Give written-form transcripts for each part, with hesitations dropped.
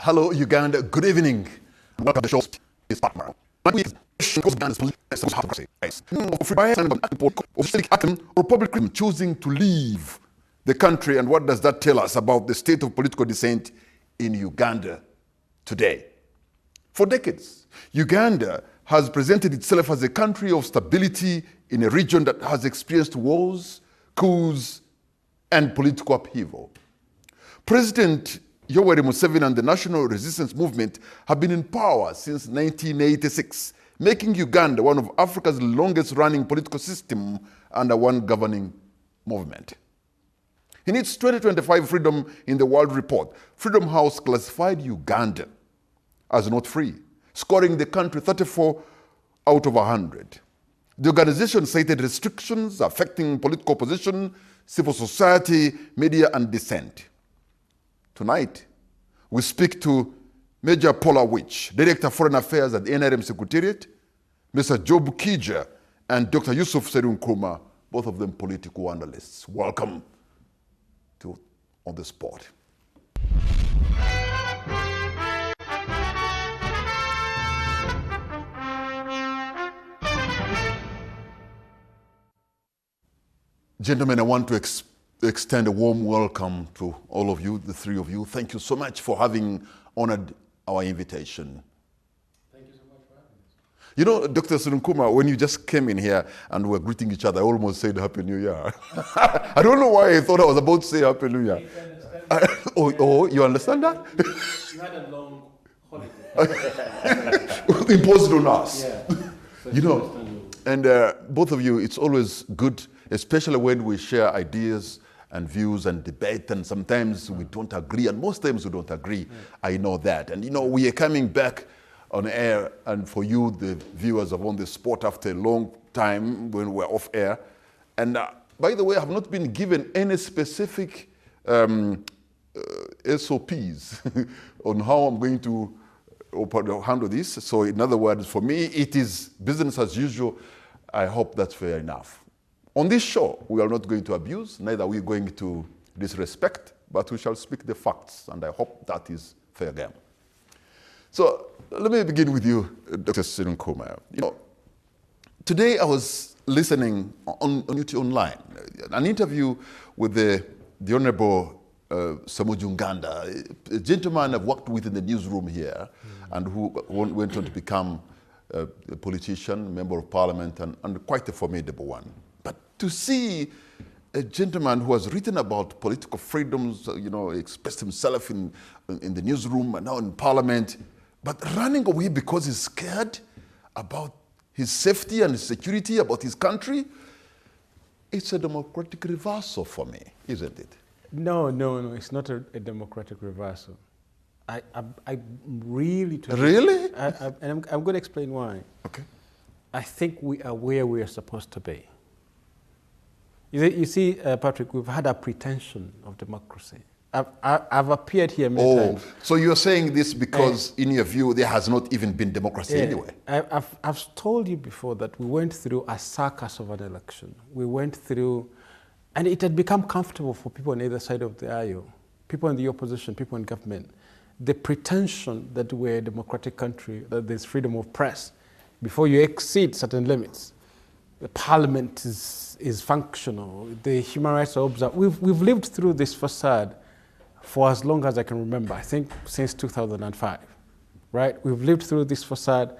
Hello, Uganda. Good evening. Welcome to the show. It's partner. Republican choosing to leave the country, and what does that tell us about the state of political dissent in Uganda today? For decades, Uganda has presented itself as a country of stability in a region that has experienced wars, coups, and political upheaval. President Yoweri Museveni and the National Resistance Movement have been in power since 1986, making Uganda one of Africa's longest-running political systems under one governing movement. In its 2025 Freedom in the World report, Freedom House classified Uganda as not free, scoring the country 34 out of 100. The organization cited restrictions affecting political opposition, civil society, media, and dissent. Tonight, we speak to Major Paula Wich, Director of Foreign Affairs at the NRM Secretariat, Mr. Job Kija, and Dr. Yusuf Serunkrumah, both of them political analysts. Welcome to On the Spot. Gentlemen, I want to extend a warm welcome to all of you, the three of you. Thank you so much for having honored our invitation. Thank you so much for having us. You know, Dr. Serunkrumah, when you just came in here and we were greeting each other, I almost said Happy New Year. I don't know why I thought I was about to say Happy New Year. You understand that? You had a long holiday. Imposed on us. Yeah. So You know, and both of you, it's always good, especially when we share ideas and views and debate, and sometimes we don't agree, and most times we don't agree. I know that. And you know, we are coming back on air, and for you, the viewers of On the Spot, after a long time when we're off air. And by the way, I have not been given any specific SOPs on how I'm going to handle this. So in other words, for me, it is business as usual. I hope that's fair enough. On this show, we are not going to abuse, neither are we going to disrespect, but we shall speak the facts, and I hope that is fair game. So let me begin with you, Dr. Serunkrumah. You know, today I was listening on YouTube online, an interview with the Honorable Samuel Uganda, a gentleman I've worked with in the newsroom here, and who went on to become a politician, member of parliament, and quite a formidable one. But to see a gentleman who has written about political freedoms, you know, expressed himself in the newsroom and now in parliament, but running away because he's scared about his safety and his security, about his country, it's a democratic reversal for me, isn't it? No, it's not a democratic reversal. I really... Really? And I'm going to explain why. Okay. I think we are where we are supposed to be. You see, Patrick, we've had a pretension of democracy. I've appeared here many times. So you're saying this because, in your view, there has not even been democracy anyway? I've told you before that we went through a circus of an election. We went through, and it had become comfortable for people on either side of the aisle, people in the opposition, people in government. The pretension that we're a democratic country, that there's freedom of press, before you exceed certain limits, the parliament is functional, the human rights are observed. We've lived through this facade for as long as I can remember, I think since 2005, right? We've lived through this facade,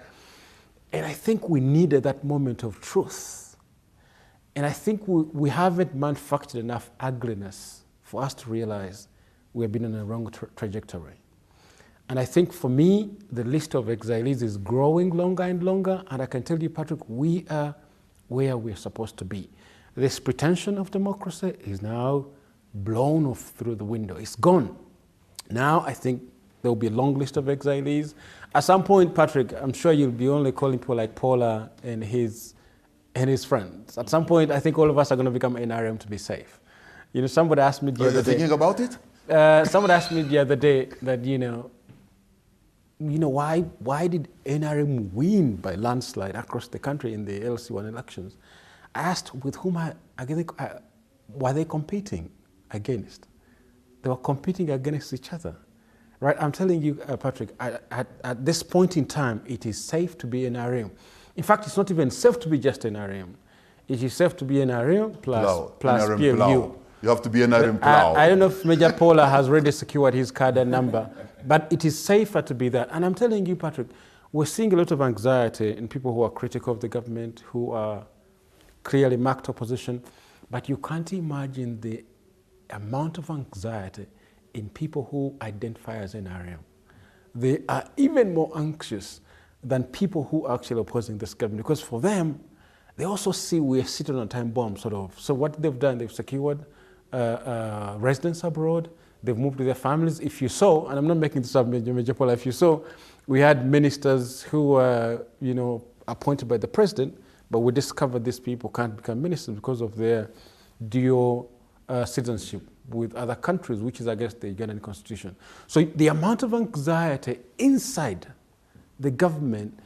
and I think we needed that moment of truth. And I think we haven't manufactured enough ugliness for us to realize we've been on a wrong trajectory. And I think for me, the list of exilees is growing longer and longer, and I can tell you, Patrick, we are where we're supposed to be. This pretension of democracy is now blown off through the window. It's gone. Now I think there will be a long list of exilees. At some point, Patrick, I'm sure you'll be only calling people like Paula and his friends. At some point, I think all of us are going to become NRM to be safe. You know, somebody asked me the other day. Are you thinking about it? Somebody asked me the other day that, why did NRM win by landslide across the country in the LC1 elections? I asked with whom were they competing against? They were competing against each other. right? I'm telling you, Patrick, at this point in time, it is safe to be NRM. In fact, it's not even safe to be just NRM. It is safe to be NRM plus NRM PMU. Plow. You have to be NRM Plow. I don't know if Major Paula has already secured his card and number, but it is safer to be that. And I'm telling you, Patrick, we're seeing a lot of anxiety in people who are critical of the government, who are clearly marked opposition, but you can't imagine the amount of anxiety in people who identify as NRM. They are even more anxious than people who are actually opposing this government, because for them, they also see we're sitting on a time bomb, sort of. So what they've done, they've secured residents abroad, they've moved to their families. If you saw, and I'm not making this up, Major Paula, if you saw, we had ministers who were, appointed by the president, but we discovered these people can't become ministers because of their dual citizenship with other countries, which is against the Ugandan constitution. So the amount of anxiety inside the government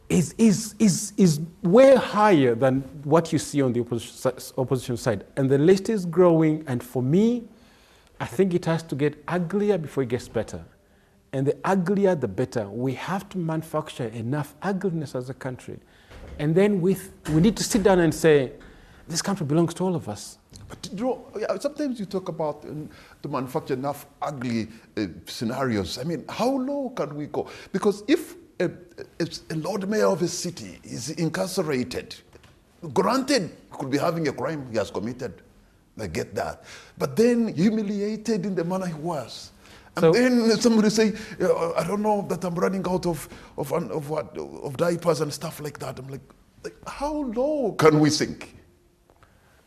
is way higher than what you see on the opposition side. And the list is growing, and for me, I think it has to get uglier before it gets better. And the uglier, the better. We have to manufacture enough ugliness as a country. And then we need to sit down and say, this country belongs to all of us. But sometimes you talk about to manufacture enough ugly scenarios. I mean, how low can we go? Because if a Lord Mayor of a city is incarcerated, granted, he could be having a crime he has committed. I get that. But then humiliated in the manner he was. And then somebody say, I don't know that I'm running out of diapers and stuff like that. I'm like, how low can we sink?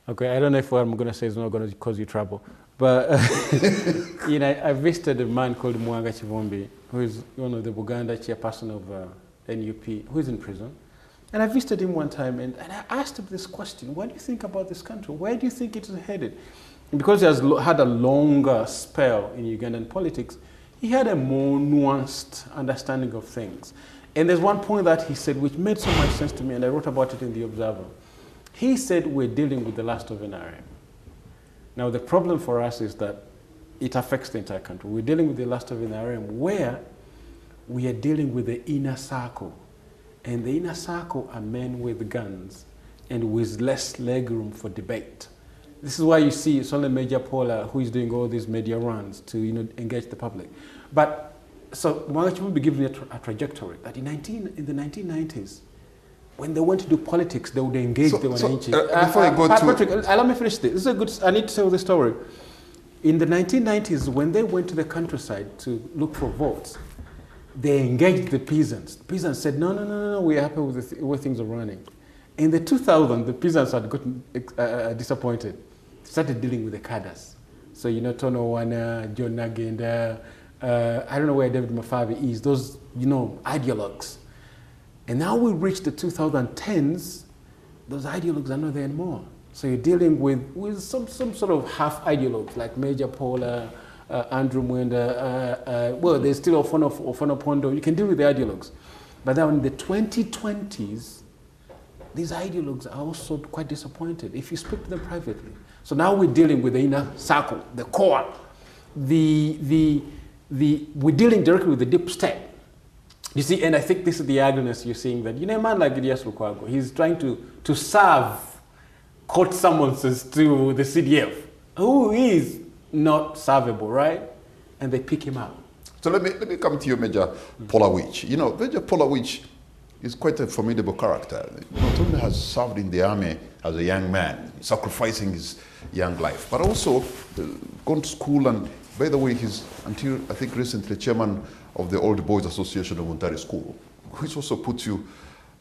Okay, I don't know if what I'm going to say is not going to cause you trouble. But, I visited a man called Mwanga Chivombi, who is one of the Buganda chairperson of NUP, who is in prison. And I visited him one time, and I asked him this question: what do you think about this country? Where do you think it is headed? And because he has had a longer spell in Ugandan politics, he had a more nuanced understanding of things. And there's one point that he said which made so much sense to me, and I wrote about it in The Observer. He said we're dealing with the last of NRM. Now the problem for us is that it affects the entire country. We're dealing with the last of NRM, where we are dealing with the inner circle. And the inner circle are men with guns and with less legroom for debate. This is why you see it's only Major Paula who is doing all these media runs to engage the public. But so Mwanga will be given a trajectory that in the 1990s, when they went to do politics, they would engage the Wananchi. Before I go Patrick, let me finish this. This is a good. I need to tell the story. In the 1990s, when they went to the countryside to look for votes, they engaged the peasants. The peasants said, no, we're happy with the way things are running. In the 2000s, the peasants had gotten disappointed. Started dealing with the cadres. So, Tono Wana, John Nagenda, I don't know where David Mafavi is, those, ideologues. And now we reach the 2010s, those ideologues are not there anymore. So you're dealing with some sort of half ideologues like Major Paula, Andrew Mwenda, well, there's still Ofono Pondo. You can deal with the ideologues. But now in the 2020s, these ideologues are also quite disappointed if you speak to them privately. So now we're dealing with the inner circle, the core. We're dealing directly with the deep state. You see, and I think this is the ugliness you're seeing, that, a man like Gideon Lukwago, he's trying to serve court summonses to the CDF, who is not servable, right? And they pick him up. So let me come to you, Major Polawich. Major Polawich is quite a formidable character. Not only has served in the army as a young man, sacrificing his young life, but also gone to school, and by the way, he's, until I think recently, chairman of the Old Boys Association of Ontario School, which also puts you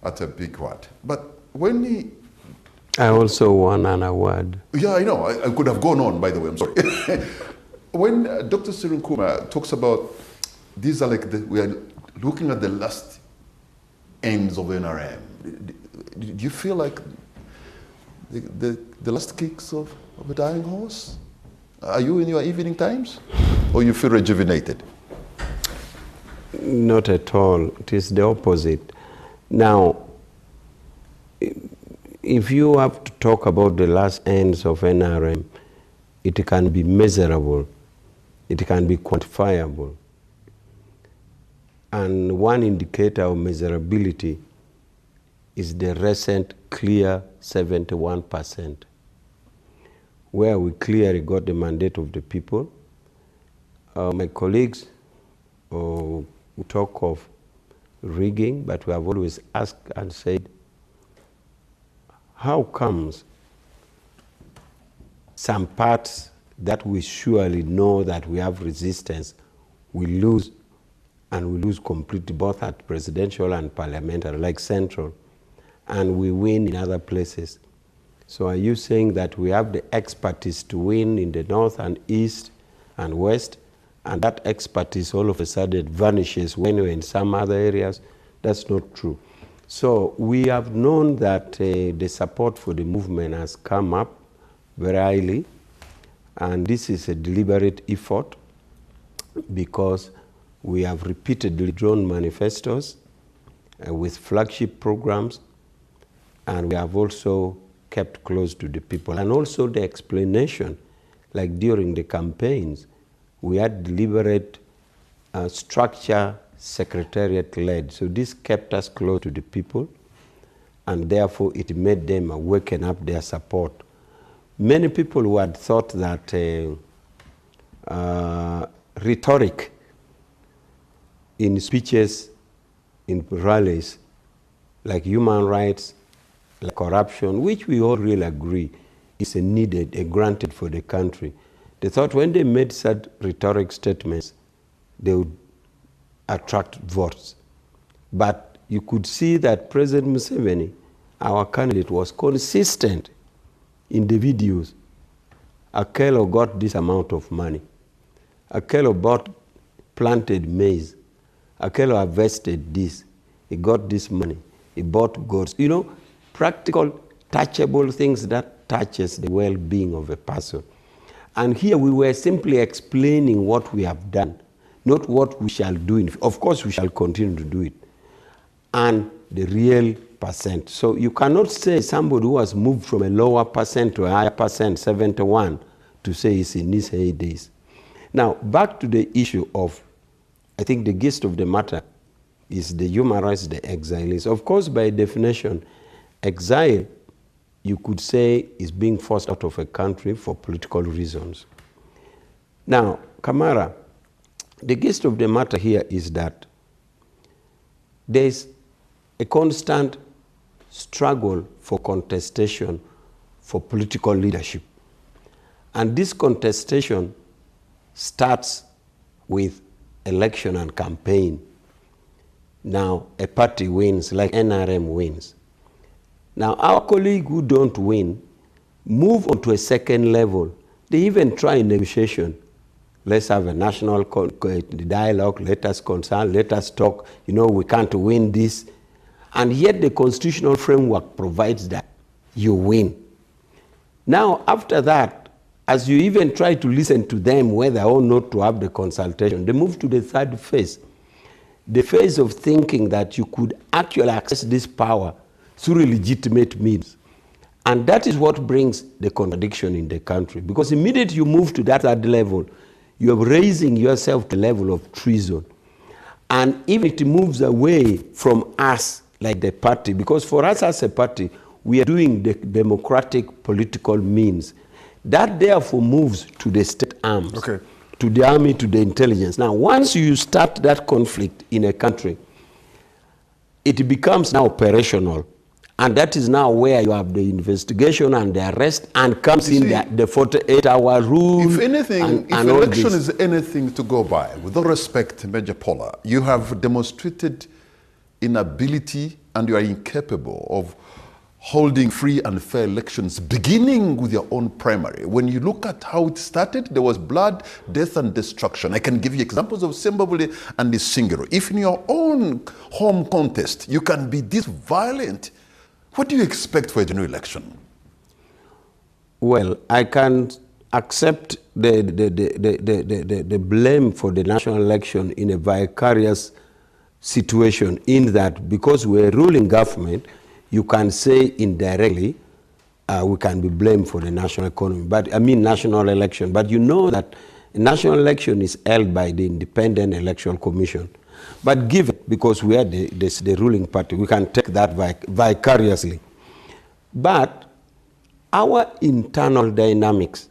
at a big word. But when I also won an award. Yeah, I know. I could have gone on, by the way. I'm sorry. When Dr. Cyril Kuma talks about these are like we are looking at the last ends of NRM. Do you feel like the last kicks of a dying horse? Are you in your evening times, or you feel rejuvenated? Not at all. It is the opposite. Now, if you have to talk about the last ends of NRM, it can be measurable, it can be quantifiable. And one indicator of measurability is the recent clear 71%, where we clearly got the mandate of the people. My colleagues talk of rigging, but we have always asked and said, how comes some parts that we surely know that we have resistance, we lose, and we lose completely, both at presidential and parliamentary, like central, and we win in other places? So are you saying that we have the expertise to win in the north and east and west, and that expertise all of a sudden vanishes when we're in some other areas? That's not true. So we have known that the support for the movement has come up very highly, and this is a deliberate effort because we have repeatedly drawn manifestos with flagship programs, and we have also kept close to the people. And also the explanation, like during the campaigns, we had deliberate structure, secretariat-led. So this kept us close to the people, and therefore it made them awaken up their support. Many people who had thought that rhetoric in speeches, in rallies, like human rights, like corruption, which we all really agree is needed, granted for the country. They thought when they made such rhetoric statements, they would attract votes. But you could see that President Museveni, our candidate, was consistent in the videos. Akello got this amount of money. Akello planted maize. Akello harvested this. He got this money. He bought goods. You know, practical, touchable things that touches the well-being of a person. And here we were simply explaining what we have done, not what we shall do. Of course, we shall continue to do it. And the real percent. So you cannot say somebody who has moved from a lower percent to a higher percent, 71, to say it's in his heydays. Now, back to the issue of, I think the gist of the matter is the human rights, the exiles. Of course, by definition, exile, you could say, is being forced out of a country for political reasons. Now, Kamara, the gist of the matter here is that there's a constant struggle for contestation for political leadership. And this contestation starts with election and campaign. Now, a party wins, like NRM wins. Now, our colleagues who don't win move on to a second level. They even try negotiation. Let's have a national dialogue, let us consult, let us talk, you know, we can't win this. And yet the constitutional framework provides that you win. Now, after that, as you even try to listen to them whether or not to have the consultation, they move to the third phase. The phase of thinking that you could actually access this power through legitimate means. And that is what brings the contradiction in the country. Because immediately you move to that third level, you are raising yourself to the level of treason. And even it moves away from us, like the party, because for us as a party, we are doing the democratic political means. That therefore moves to the state arms, to the army, to the intelligence. Now, once you start that conflict in a country, it becomes now operational. And that is now where you have the investigation and the arrest, and comes in the 48-hour rule. If anything, if election is anything to go by, with all respect, Major Paula, you have demonstrated inability and you are incapable of holding free and fair elections, beginning with your own primary. When you look at how it started, there was blood, death, and destruction. I can give you examples of Zimbabwe and Isingiro. If in your own home contest you can be this violent, what do you expect for a general election? Well, I can accept the blame for the national election in a vicarious situation, in that because we're a ruling government, you can say indirectly we can be blamed for the national economy, but I mean national election. But you know that a national election is held by the Independent Electoral Commission. But given, because we are the ruling party, we can take that vicariously. But our internal dynamics,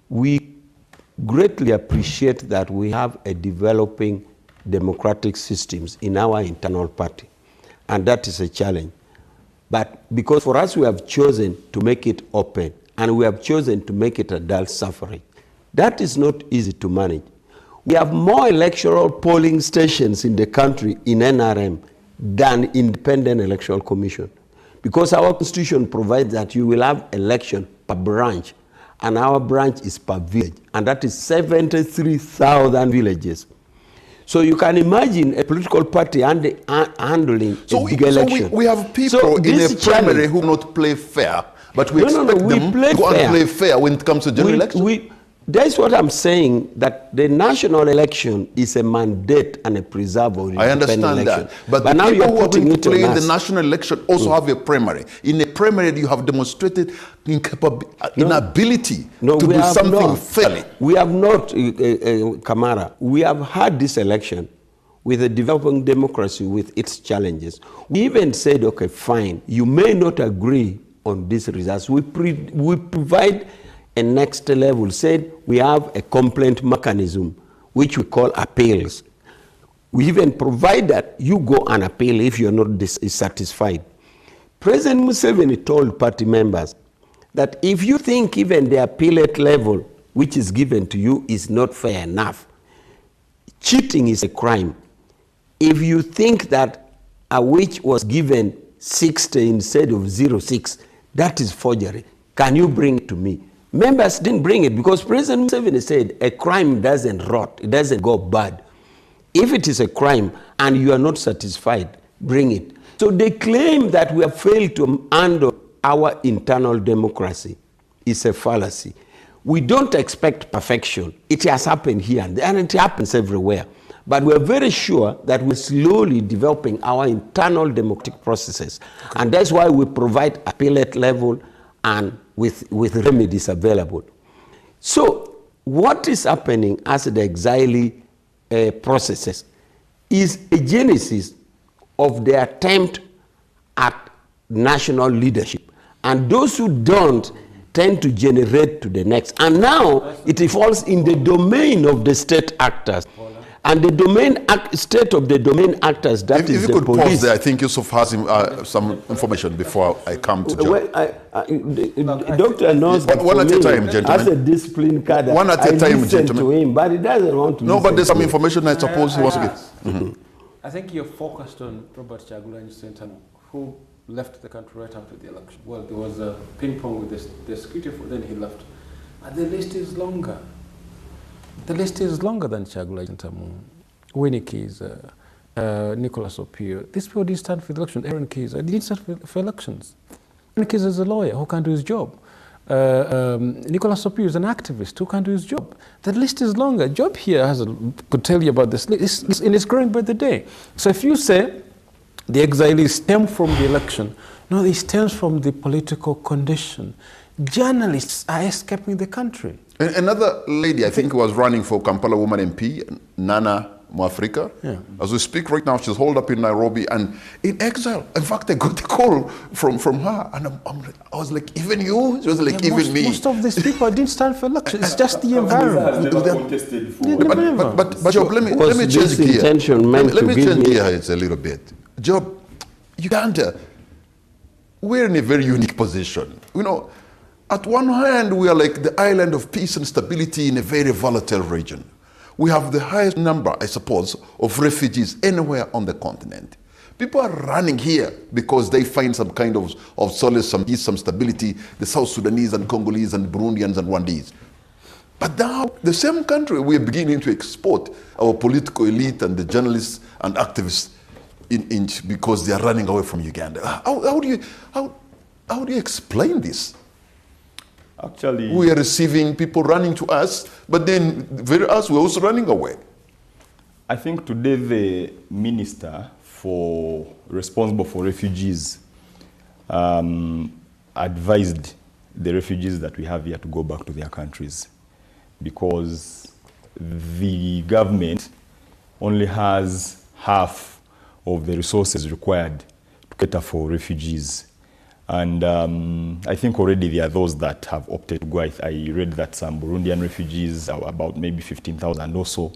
we greatly appreciate that we have a developing democratic systems in our internal party. And that is a challenge. But because for us, we have chosen to make it open, and we have chosen to make it adult suffrage. That is not easy to manage. We have more electoral polling stations in the country in NRM than Independent Electoral Commission. Because our constitution provides that you will have election per branch, and our branch is per village, and that is 73,000 villages. So you can imagine a political party handling a big election. So we have people in a primary who not play fair, but we expect them to go and play fair when it comes to general election. That's what I'm saying, that the national election is a mandate and a preserve of I understand that. But now you're putting it play in the national election also have a primary. In a primary, you have demonstrated inability to do something fairly. We have not, Kamara, we have had this election with a developing democracy with its challenges. We even said, okay, fine, you may not agree on these results. We provide a next level, said we have a complaint mechanism, which we call appeals. We even provide that you go and appeal if you're not dissatisfied. President Museveni told party members that if you think even the appellate level, which is given to you, is not fair enough, cheating is a crime. If you think that a which was given 60 instead of 06, that is forgery. Can you bring it to me? Members didn't bring it because President Museveni said a crime doesn't rot, it doesn't go bad. If it is a crime and you are not satisfied, bring it. So they claim that we have failed to handle our internal democracy. It's a fallacy. We don't expect perfection. It has happened here and there, and it happens everywhere. But we're very sure that we're slowly developing our internal democratic processes. And that's why we provide appellate level and with remedies available. So what is happening as the exile processes is a genesis of the attempt at national leadership. And those who don't tend to generate to the next. And now it falls in the domain of the state actors. And the state of the domain actors, that is the police. If you could pause there, I think Yusuf has some information before I come to John. Doctor knows that one at a time, gentlemen. As a discipline cadre, one at a time, gentlemen. To him, but he doesn't want to No, but there's some information I suppose he wants to give. I think you're focused on Robert Kyagulanyi Ssentamu, who left the country right after the election. Well, there was a ping-pong with the security, then he left. And the list is longer. The list is longer than Kyagulanyi Ssentamu, Winnie Keys, Nicholas Opio. These people didn't stand for the election. Aaron Keys didn't stand for elections. Winnie Keys is a lawyer who can't do his job. Nicholas Opio is an activist who can't do his job. The list is longer. Job here could tell you about this list, and it's growing by the day. So if you say the exiles stem from the election, no, it stems from the political condition. Journalists are escaping the country. Another lady, I think, was running for Kampala Woman MP, Nana Mwafrika. Yeah. As we speak right now, she's holed up in Nairobi and in exile. In fact, I got the call from her, and I was like, even you? She was like, even me. Most of these people didn't stand for election. It's just the environment. But Job, let me change gear. Let me change gear a little bit. Job, Uganda, we're in a very unique position. You know, at one hand, we are like the island of peace and stability in a very volatile region. We have the highest number, I suppose, of refugees anywhere on the continent. People are running here because they find some kind of solace, some peace, some stability, the South Sudanese and Congolese and Burundians and Rwandese. But now, the same country, we are beginning to export our political elite and the journalists and activists because they are running away from Uganda. How do you explain this? Actually, we are receiving people running to us, but then we're also running away. I think today the minister responsible for refugees advised the refugees that we have here to go back to their countries because the government only has half of the resources required to cater for refugees. And I think already there are those that have opted to go. I read that some Burundian refugees, about maybe 15,000 or so,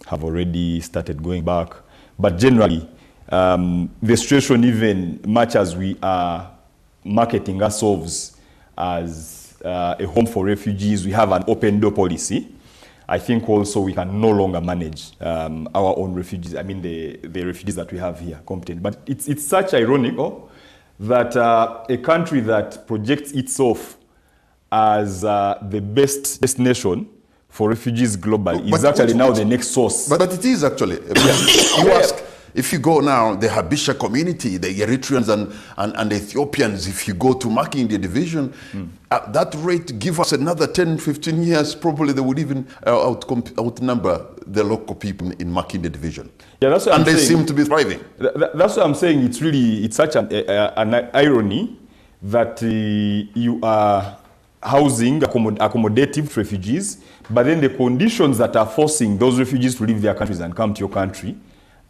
have already started going back. But generally, the situation, even much as we are marketing ourselves as a home for refugees, we have an open door policy. I think also we can no longer manage our own refugees, I mean the refugees that we have here competent. But it's such ironic that a country that projects itself as the best destination for refugees globally is actually now the next source. But it is actually. You ask, if you go now, the Habesha community, the Eritreans and the Ethiopians, if you go to Makindye division, at that rate, give us another 10, 15 years, probably they would even outnumber the local people in Makindye division. Yeah, that's what and I'm they saying. seem to be thriving. That's what I'm saying. It's such an irony that you are housing accommodative refugees, but then the conditions that are forcing those refugees to leave their countries and come to your country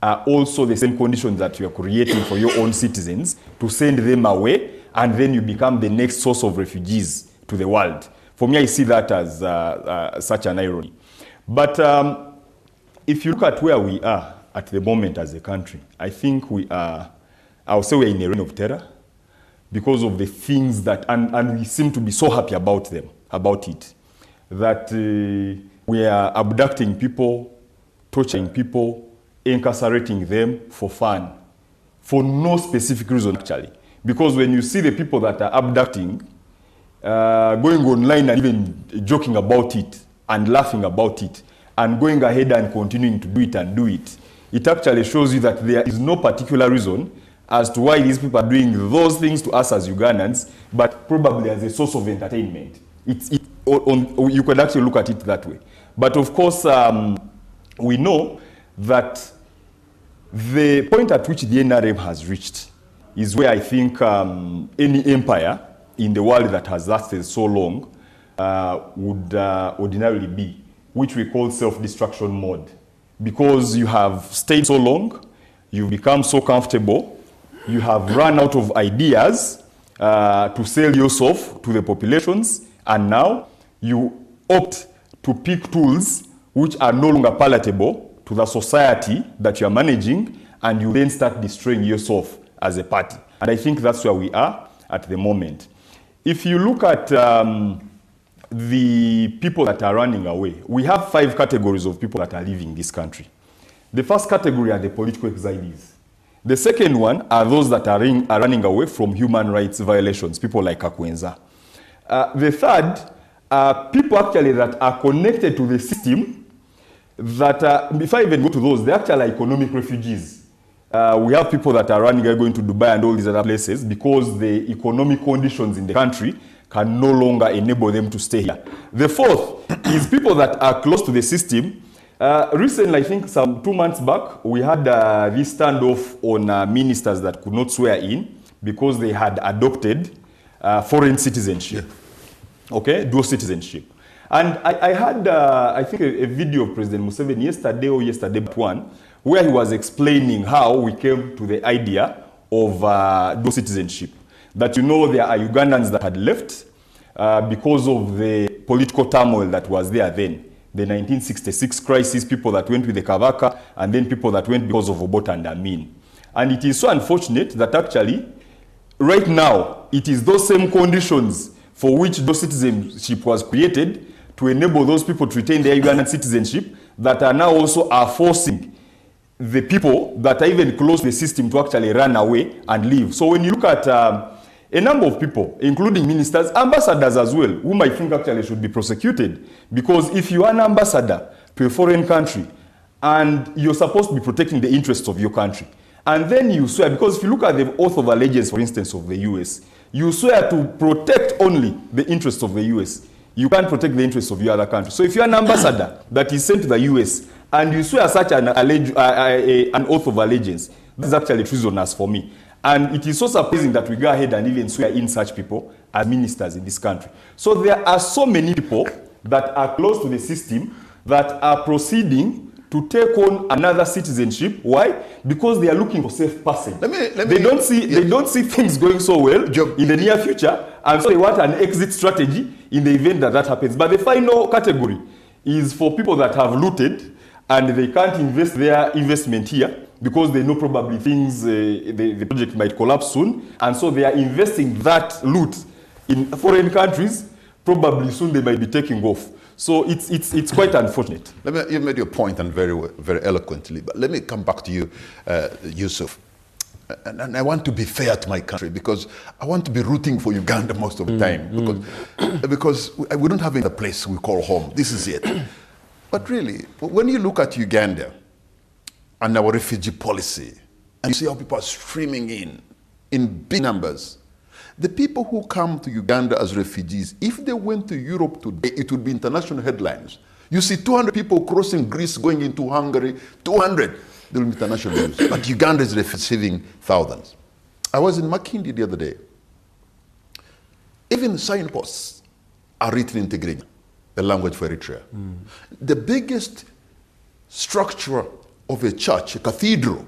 are also the same conditions that you are creating for your own citizens to send them away, and then you become the next source of refugees to the world. For me, I see that as such an irony. But if you look at where we are at the moment as a country, I think I would say we're in a reign of terror because of the things that, and we seem to be so happy about it, that we are abducting people, torturing people, incarcerating them for fun, for no specific reason actually. Because when you see the people that are abducting, going online and even joking about it and laughing about it and going ahead and continuing to do it, it actually shows you that there is no particular reason as to why these people are doing those things to us as Ugandans, but probably as a source of entertainment. You could actually look at it that way. But of course, we know that the point at which the NRM has reached is where I think any empire in the world that has lasted so long would ordinarily be, which we call self-destruction mode. Because you have stayed so long, you've become so comfortable, you have run out of ideas to sell yourself to the populations, and now you opt to pick tools which are no longer palatable to the society that you are managing, and you then start destroying yourself as a party. And I think that's where we are at the moment. If you look at the people that are running away, we have 5 categories of people that are leaving this country. The first category are the political exiles. The second one are those that are running away from human rights violations, people like Kakwenza. The third are people actually that are connected to the system that, before I even go to those, they're actually economic refugees. We have people that are going to Dubai and all these other places because the economic conditions in the country can no longer enable them to stay here. The fourth is people that are close to the system. Recently, I think some 2 months back, we had this standoff on ministers that could not swear in because they had adopted foreign citizenship, okay, dual citizenship. And I had, I think, a video of President Museveni yesterday or yesterday but one, where he was explaining how we came to the idea of dual citizenship. That, you know, there are Ugandans that had left because of the political turmoil that was there then. The 1966 crisis, people that went with the Kavaka, and then people that went because of Obote and Amin. And it is so unfortunate that actually, right now, it is those same conditions for which dual citizenship was created to enable those people to retain their Ugandan citizenship that are now also forcing the people that are even close to the system to actually run away and leave. So when you look at a number of people, including ministers, ambassadors as well, whom I think actually should be prosecuted, because if you are an ambassador to a foreign country and you're supposed to be protecting the interests of your country, and then you swear, because if you look at the oath of allegiance, for instance, of the US, you swear to protect only the interests of the US. You can't protect the interests of your other country. So if you're an ambassador that is sent to the US and you swear such an oath of allegiance, this is actually treasonous for me. And it is so surprising that we go ahead and even swear in such people as ministers in this country. So there are so many people that are close to the system that are proceeding to take on another citizenship. Why? Because they are looking for safe passage. They don't see things going so well in the near future, and so they want an exit strategy in the event that that happens. But the final category is for people that have looted and they can't invest their investment here because they know probably things, the project might collapse soon, and so they are investing that loot in foreign countries. Probably soon they might be taking off. So it's quite unfortunate. You made your point, and very eloquently, but let me come back to you, Yusuf. And I want to be fair to my country, because I want to be rooting for Uganda most of the time, because we don't have a place we call home. This is it. But really, when you look at Uganda and our refugee policy, and you see how people are streaming in big numbers, the people who come to Uganda as refugees, if they went to Europe today, it would be international headlines. You see 200 people crossing Greece going into Hungary, 200, there will be international news. But Uganda is receiving thousands. I was in Makindi the other day. Even signposts are written in Tigrinya, the language for Eritrea. The biggest structure of a church, a cathedral,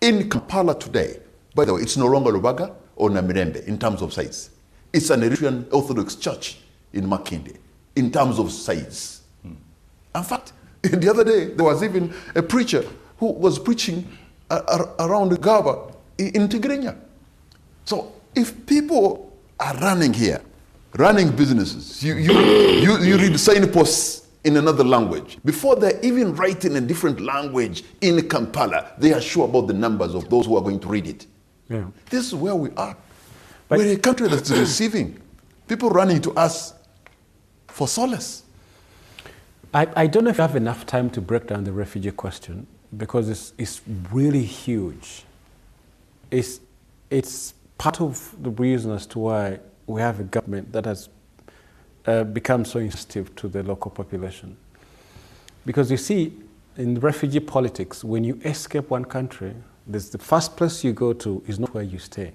in Kampala today, by the way, it's no longer Rubaga or Namirembe in terms of size. It's an Eritrean Orthodox church in Makindi in terms of size. In fact, the other day, there was even a preacher who was preaching around the Gaba in Tigrinya. So if people are running here, running businesses, you read signposts in another language. Before they're even writing a different language in Kampala, they are sure about the numbers of those who are going to read it. Yeah. This is where we are. We're a country that's receiving people running to us for solace. I don't know if you have enough time to break down the refugee question, because it's really huge. It's part of the reason as to why we have a government that has become so insensitive to the local population. Because you see, in refugee politics, when you escape one country, the first place you go to is not where you stay.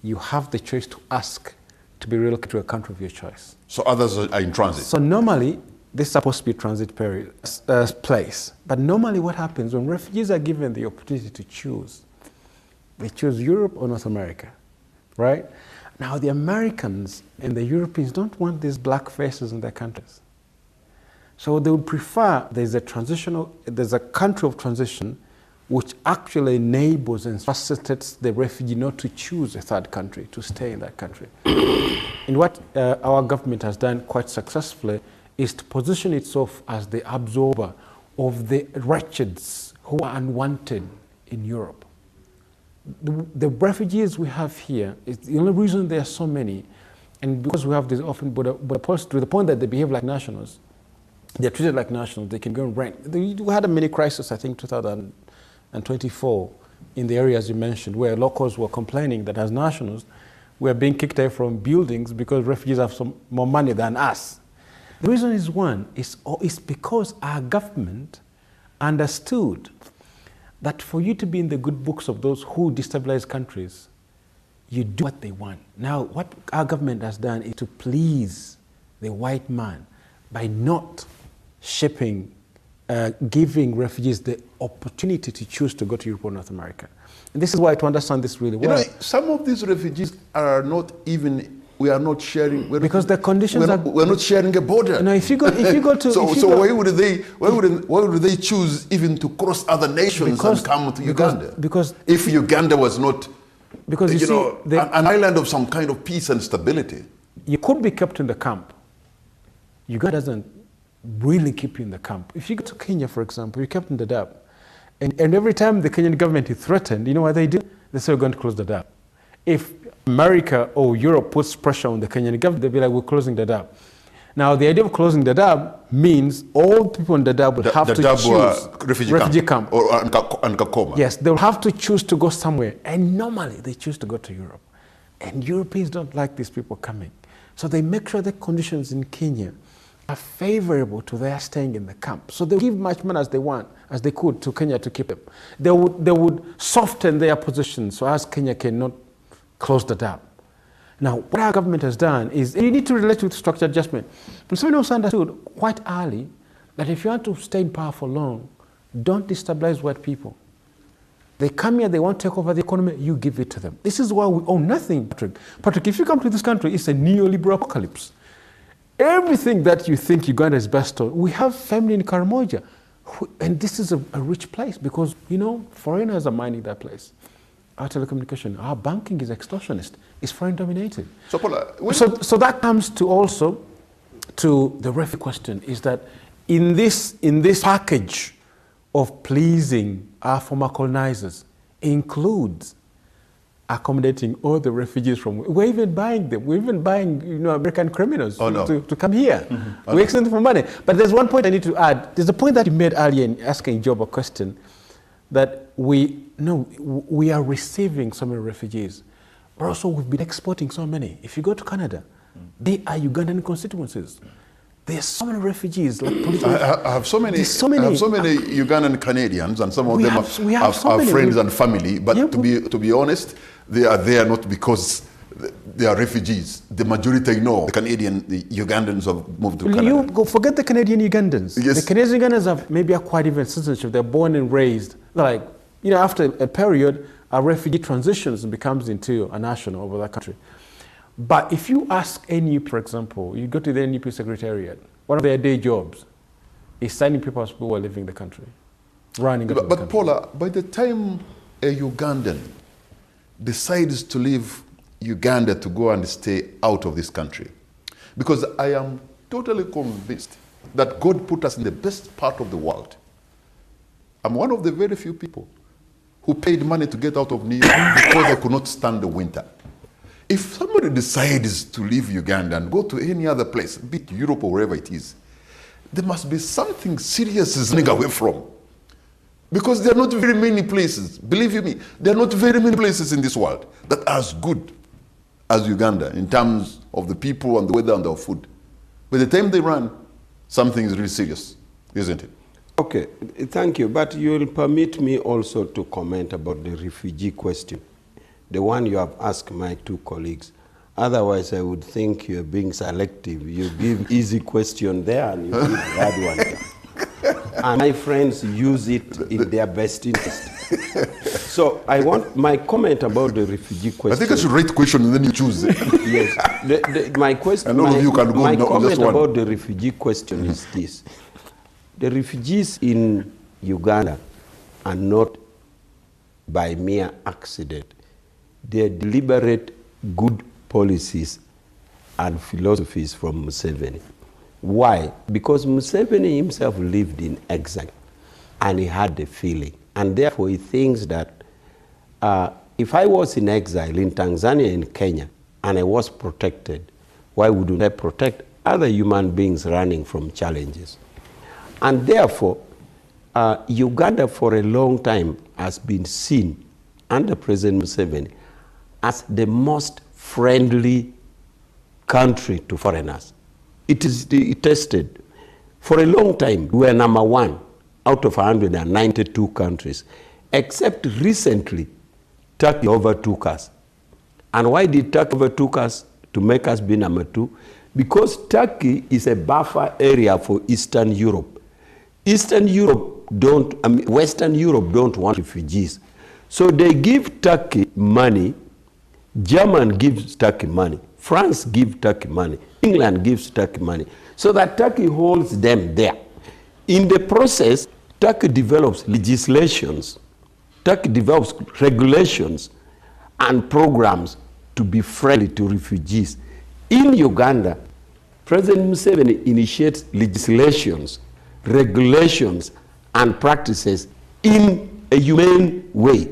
You have the choice to ask to be relocated to a country of your choice. So others are in transit. So normally, this is supposed to be a transit place. But normally what happens when refugees are given the opportunity to choose, they choose Europe or North America, right? Now the Americans and the Europeans don't want these black faces in their countries. So they would prefer there's a country of transition which actually enables and facilitates the refugee not to choose a third country, to stay in that country. And what our government has done quite successfully is to position itself as the absorber of the wretcheds who are unwanted in Europe. The refugees we have here, is the only reason there are so many, and because we have this often border posts, to the point that they behave like nationals, they're treated like nationals, they can go and rent. We had a mini crisis, I think, 2024, in the areas you mentioned, where locals were complaining that as nationals, we are being kicked out from buildings because refugees have some more money than us. The reason is one, is because our government understood that for you to be in the good books of those who destabilize countries, you do what they want. Now, what our government has done is to please the white man by not giving refugees the opportunity to choose to go to Europe or North America. And this is why, to understand this really well. You know, some of these refugees are not even, we are not sharing. Because the conditions we're not sharing a border. No, if you go to why would they choose even to cross other nations and come to Uganda? Because if Uganda was not, because an island of some kind of peace and stability, you could be kept in the camp. Uganda doesn't really keep you in the camp. If you go to Kenya, for example, you're kept in the Dadaab. And every time the Kenyan government is threatened, you know what they do? They say, we're going to close the Dadaab. If America or Europe puts pressure on the Kenyan government, they'll be like, we're closing the Dadaab. Now, the idea of closing the Dadaab means all people in the Dadaab will have to choose refugee camp. Or Kakoma. Yes, they'll have to choose to go somewhere. And normally, they choose to go to Europe. And Europeans don't like these people coming. So they make sure the conditions in Kenya are favorable to their staying in the camp. So they give much money as they could to Kenya to keep them. They would soften their position so as Kenya cannot close the dam. Now, what our government has done is, and you need to relate with structural adjustment. Museveni also understood quite early that if you want to stay in power for long, Don't destabilize white people. They come here, they want to take over the economy, you give it to them. This is why we own nothing, Patrick. Patrick, if you come to this country, it's a neoliberal apocalypse. Everything that you think Uganda is best on, we have family in Karamoja. And this is a rich place because, foreigners are mining that place. Our telecommunication, our banking is extortionist. It's foreign dominated. So, Paula, so that comes to also to the refugee question, is that in this package of pleasing our former colonizers includes accommodating all the refugees from. We're even buying them. We're even buying American criminals to come here. Mm-hmm. We're extending for money. But there's one point I need to add. There's a point that you made earlier in asking Job a question, that we are receiving so many refugees, but also we've been exporting so many. If you go to Canada, they are Ugandan constituencies. There's so many refugees. Like I have so many Ugandan Canadians, and some of them are friends and family. But to be honest, they are there not because they are refugees. The majority the Ugandans have moved to Canada. Forget the Canadian Ugandans. Yes. The Canadian Ugandans have maybe acquired even citizenship. They're born and raised. Like, after a period, a refugee transitions and becomes into a national over that country. But if you ask NUP, for example, you go to the NUP secretariat, one of their day jobs is signing papers for people who are leaving the country, running the country. But Paula, by the time a Ugandan decides to leave Uganda to go and stay out of this country, because I am totally convinced that God put us in the best part of the world. I'm one of the very few people who paid money to get out of New York because I could not stand the winter. If somebody decides to leave Uganda and go to any other place, be it Europe or wherever it is, there must be something serious is running away from. Because there are not very many places, believe you me, there are not very many places in this world that are as good as Uganda in terms of the people and the weather and the food. By the time they run, something is really serious, isn't it? Okay, thank you. But you will permit me also to comment about the refugee question, the one you have asked my two colleagues. Otherwise, I would think you're being selective. You give easy question there and you give hard one there. And my friends use it in their best interest. So I want my comment about the refugee question. I think I should rate question and then you choose it. Yes. My question. And all of you can go my on comment just one. About the refugee question is this: the refugees in Uganda are not by mere accident. They are deliberate good policies and philosophies from Museveni. Why? Because Museveni himself lived in exile and he had the feeling. And therefore he thinks that if I was in exile in Tanzania and Kenya and I was protected, why wouldn't I protect other human beings running from challenges? And therefore, Uganda for a long time has been seen under President Museveni as the most friendly country to foreigners. It is tested. For a long time, we were number one out of 192 countries, except recently, Turkey overtook us. And why did Turkey overtook us to make us be number two? Because Turkey is a buffer area for Eastern Europe. Western Europe don't want refugees. So they give Turkey money, Germany gives Turkey money, France gives Turkey money, England gives Turkey money, so that Turkey holds them there. In the process, Turkey develops legislations, Turkey develops regulations and programs to be friendly to refugees. In Uganda, President Museveni initiates legislations, regulations, and practices in a humane way,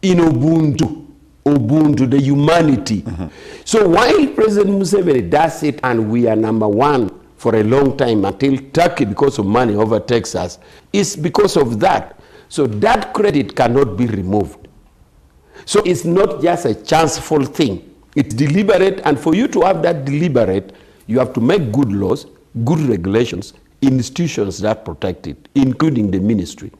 in Ubuntu, the humanity. Mm-hmm. So while President Museveni does it and we are number one for a long time until Turkey, because of money, overtakes us, it's because of that. So that credit cannot be removed. So it's not just a chanceful thing. It's deliberate, and for you to have that deliberate, you have to make good laws, good regulations, institutions that protect it, including the ministry.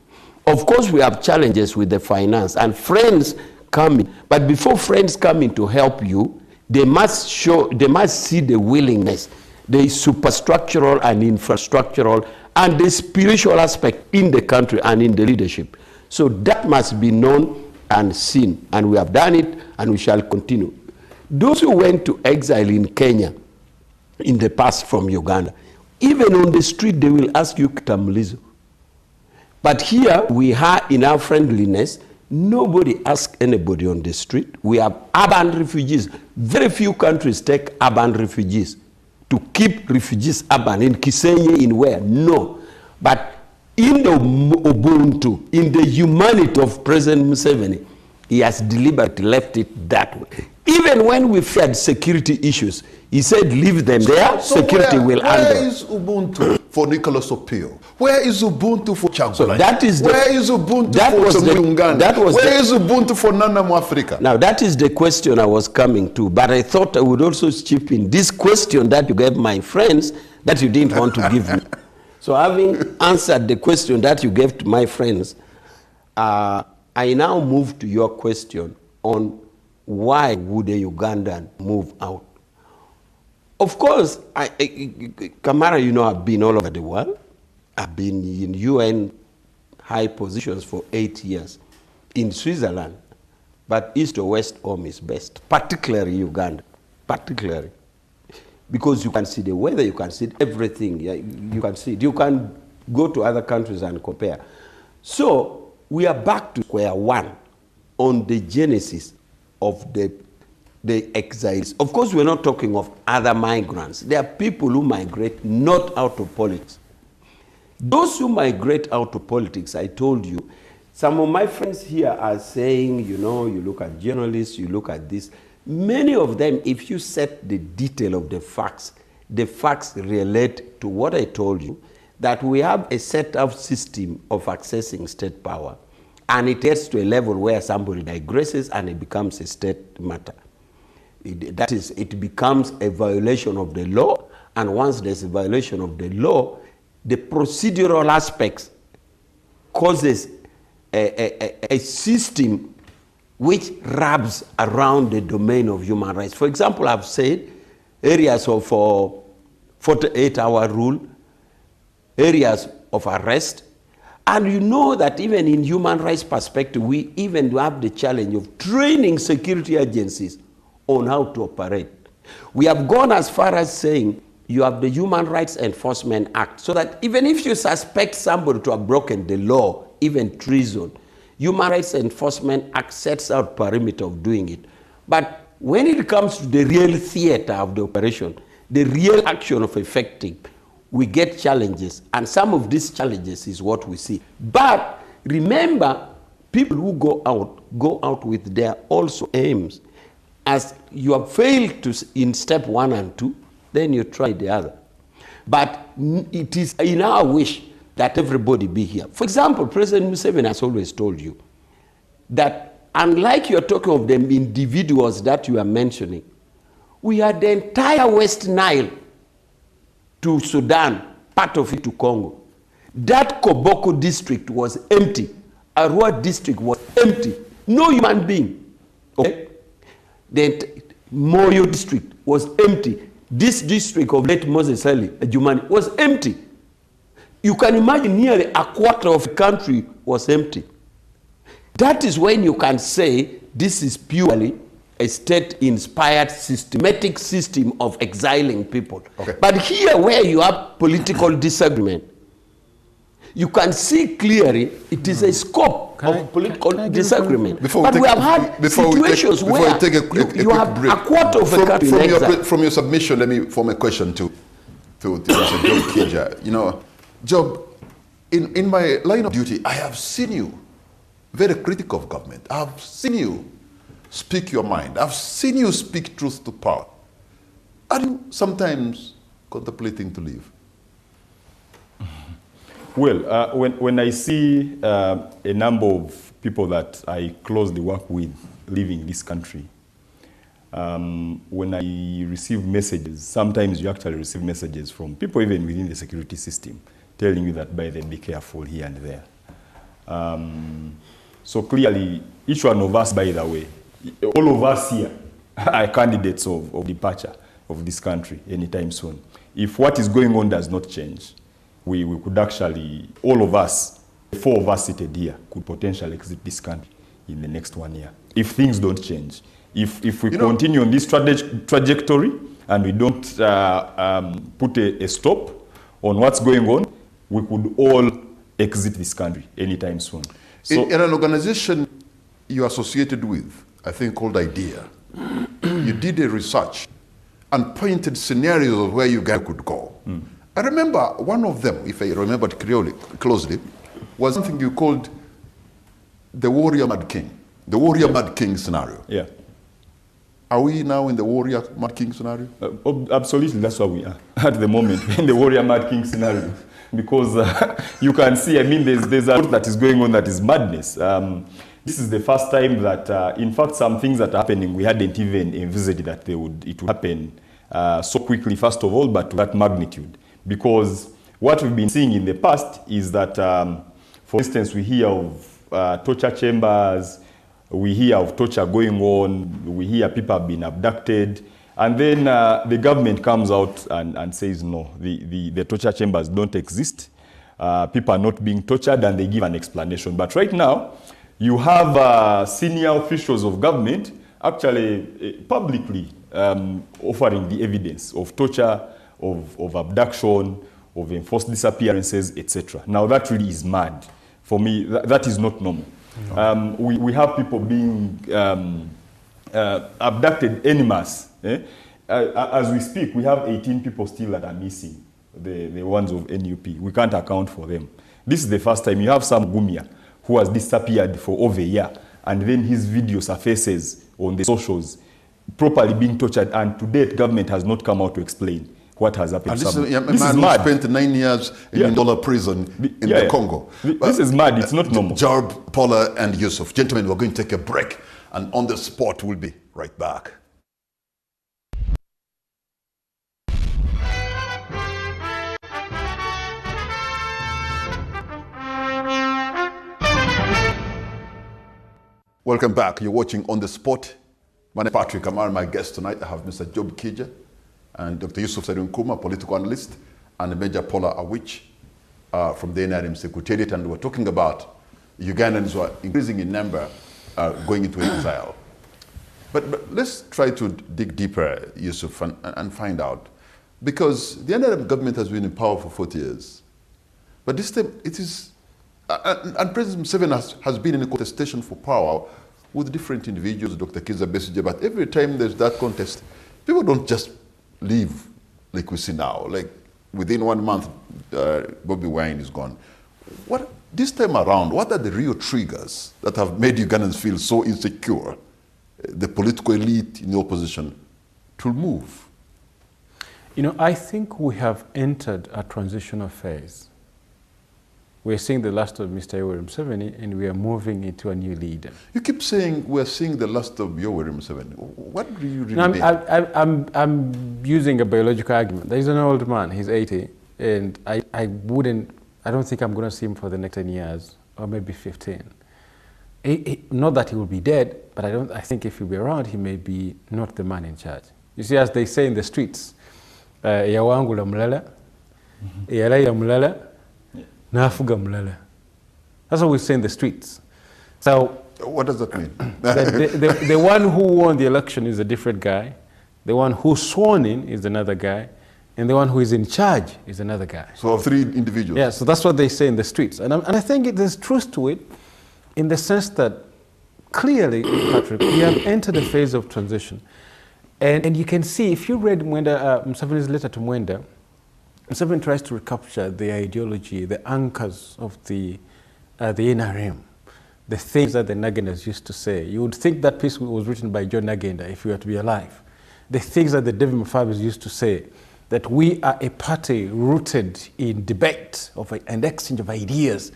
Of course, we have challenges with the finance, and friends come in. But before friends come in to help you, they must see the willingness, the superstructural and infrastructural and the spiritual aspect in the country and in the leadership. So that must be known and seen, and we have done it, and we shall continue. Those who went to exile in Kenya in the past from Uganda, even on the street they will ask you kitambulisho. But here we are in our friendliness. Nobody asks anybody on the street. We have urban refugees. Very few countries take urban refugees to keep refugees urban. In Kisenye, in where? No. But in the Ubuntu, in the humanity of President Museveni, he has deliberately left it that way. Even when we feared security issues, he said, leave them there, security will handle. Where is Ubuntu for Nicholas Opio? Where is Ubuntu for Chagula? So that is where is Ubuntu for Uganda? Where is Ubuntu for Nana Mwafrika? Now that is the question I was coming to, but I thought I would also chip in this question that you gave my friends that you didn't want to give me. So having answered the question that you gave to my friends, I now move to your question on why would a Ugandan move out? Of course, Kamara, you know, I've been all over the world. I've been in UN high positions for 8 years in Switzerland, but East or West home is best, particularly Uganda, particularly. Because you can see the weather, you can see everything, you can see it. You can go to other countries and compare. So we are back to square one on the genesis of the exiles. Of course, we're not talking of other migrants. There are people who migrate not out of politics. Those who migrate out of politics, I told you, some of my friends here are saying, you know, you look at journalists, you look at this. Many of them, if you set the detail of the facts relate to what I told you, that we have a set up system of accessing state power, and it gets to a level where somebody digresses and it becomes a state matter. That is, it becomes a violation of the law, and once there's a violation of the law, the procedural aspects causes a system which wraps around the domain of human rights. For example, I've said areas of 48-hour rule, areas of arrest, and you know that even in human rights perspective, we even have the challenge of training security agencies on how to operate. We have gone as far as saying you have the Human Rights Enforcement Act, so that even if you suspect somebody to have broken the law, even treason, Human Rights Enforcement Act sets out perimeter of doing it. But when it comes to the real theater of the operation, the real action of effecting, we get challenges, and some of these challenges is what we see. But remember, people who go out with their also aims. As you have failed to in step 1 and 2, then you try the other. But it is in our wish that everybody be here. For example, President Museveni has always told you that unlike you're talking of the individuals that you are mentioning, we had the entire West Nile to Sudan, part of it to Congo. That Koboko district was empty. Arua district was empty. No human being. Okay? The Moyo district was empty. This district of late Moses Ali, Jumani, was empty. You can imagine nearly a quarter of the country was empty. That is when you can say this is purely a state-inspired systematic system of exiling people. Okay. But here where you have political disagreement, you can see clearly it is a scope of political disagreement. But we have had situations where you have a quarter of a country in exile. From your submission, let me form a question to Job Kija. You know, Job, in my line of duty, I have seen you very critical of government. I have seen you speak your mind. I've seen you speak truth to power. Are you sometimes contemplating to leave? Well, when I see a number of people that I closely work with leaving this country, when I receive messages, sometimes you actually receive messages from people even within the security system telling you that, by the way, be careful here and there. So clearly, each one of us, by the way, all of us here are candidates of departure of this country anytime soon. If what is going on does not change, we could actually, all of us, the 4 of us seated here, could potentially exit this country in the next 1 year. If things don't change. If we continue on this trajectory and we don't put a stop on what's going on, we could all exit this country anytime soon. So, in an organization you associated with, I think called IDEA, you did a research and pointed scenarios of where Uganda could go. I remember one of them, if I remember it closely, was something you called the warrior mad king, the warrior mad king scenario. Yeah. Are we now in the warrior mad king scenario? Absolutely, that's what we are at the moment, in the warrior mad king scenario. Because you can see, I mean, there's a lot that is going on that is madness. This is the first time that, in fact, some things that are happening, we hadn't even envisaged that it would happen so quickly, first of all, but to that magnitude. Because what we've been seeing in the past is that, for instance, we hear of torture chambers, we hear of torture going on, we hear people have been abducted, and then the government comes out and says, no, the torture chambers don't exist, people are not being tortured, and they give an explanation. But right now, you have senior officials of government actually publicly offering the evidence of torture, of abduction, of enforced disappearances, etc. Now that really is mad. For me, that is not normal. No. We have people being abducted en masse. As we speak, we have 18 people still that are missing, the ones of NUP. We can't account for them. This is the first time. You have some Gumia who has disappeared for over a year, and then his video surfaces on the socials, properly being tortured, and to date, government has not come out to explain what has happened. And this is mad. Who spent 9 years in Dollar prison in the Congo. This is mad. It's not normal. Jarb, Paula, and Yusuf. Gentlemen, we're going to take a break, and on the spot, we'll be right back. Welcome back. You're watching On the Spot. My name is Patrick Amar. My guest tonight, I have Mr. Job Kija and Dr. Yusuf Kuma, political analyst, and Major Paula Awich from the NRM Secretariat. And we're talking about Ugandans who are increasing in number going into exile. But let's try to dig deeper, Yusuf, and find out. Because the NRM government has been in power for 40 years. But this time it is... And President Museveni has been in a contestation for power with different individuals, Dr. Kizza Besigye, but every time there's that contest, people don't just leave like we see now. Like within 1 month, Bobby Wine is gone. This time around, what are the real triggers that have made Ugandans feel so insecure, the political elite in the opposition, to move? You know, I think we have entered a transitional phase. We're seeing the last of Mr. Yoweri Museveni, and we are moving into a new leader. You keep saying we're seeing the last of Yoweri Museveni. What do you really mean? I'm using a biological argument. There's an old man, he's 80, and I don't think I'm going to see him for the next 10 years, or maybe 15. Not that he will be dead, but I think if he'll be around, he may be not the man in charge. You see, as they say in the streets, yawangula mulala, yalaya mulala, nafuga mulala. That's what we say in the streets. So, what does that mean? the one who won the election is a different guy. The one who's sworn in is another guy. And the one who is in charge is another guy. So 3 individuals. Yeah, so that's what they say in the streets. And I think there's truth to it in the sense that clearly, Patrick, we have entered a phase of transition. And you can see, if you read Museveni's letter to Mwenda, Museveni tries to recapture the ideology, the anchors of the NRM, the things that the Nagendas used to say. You would think that piece was written by John Nagenda if he were to be alive. The things that the David Mufabis used to say, that we are a party rooted in debate and exchange of ideas.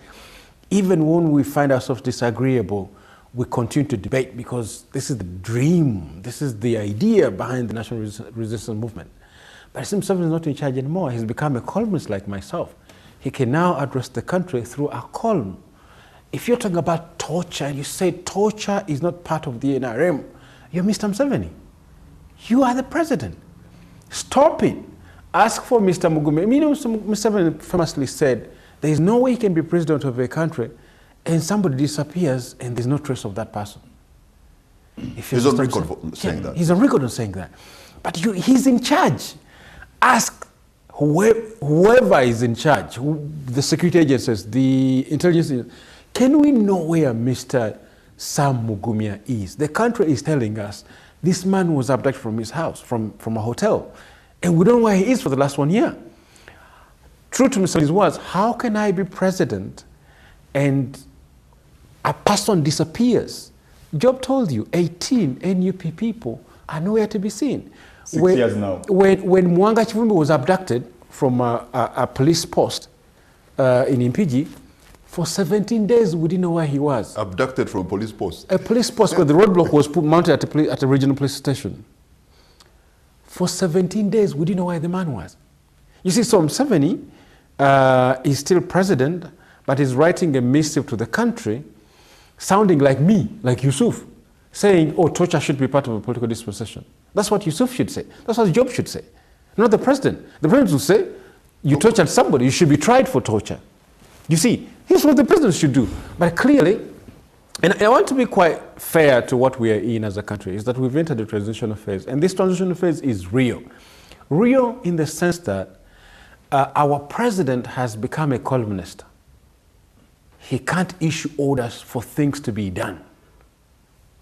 Even when we find ourselves disagreeable, we continue to debate because this is the dream, this is the idea behind the national resistance movement. But Museveni is not in charge anymore. He's become a columnist like myself. He can now address the country through a column. If you're talking about torture and you say torture is not part of the NRM, you're Mr. Museveni. You are the president. Stop it. Ask for Mr. Mugume. You know, Mr. Museveni famously said, there is no way he can be president of a country and somebody disappears and there's no trace of that person. He's on record for saying that. He's on record on saying that. But he's in charge. Ask whoever is in charge, the security agencies, the intelligence agencies, can we know where Mr. Sam Mugumya is? The country is telling us this man was abducted from his house, from a hotel, and we don't know where he is for the last 1 year. True to Mr. words, how can I be president and a person disappears? Job told you 18 NUP people are nowhere to be seen. 6 years now. When Mwanga Chivumbi was abducted from a police post in Impigi, for 17 days we didn't know where he was. Abducted from a police post? A police post where the roadblock was mounted at a regional police station. For 17 days we didn't know where the man was. You see, so Museveni is still president, but he's writing a missive to the country sounding like me, like Yusuf, saying, oh, torture should be part of a political dispensation. That's what Yusuf should say. That's what Job should say. Not the president. The president will say, you tortured somebody, you should be tried for torture. You see, here's what the president should do. But clearly, and I want to be quite fair to what we are in as a country, is that we've entered a transitional phase. And this transitional phase is real. Real in the sense that our president has become a columnist. He can't issue orders for things to be done.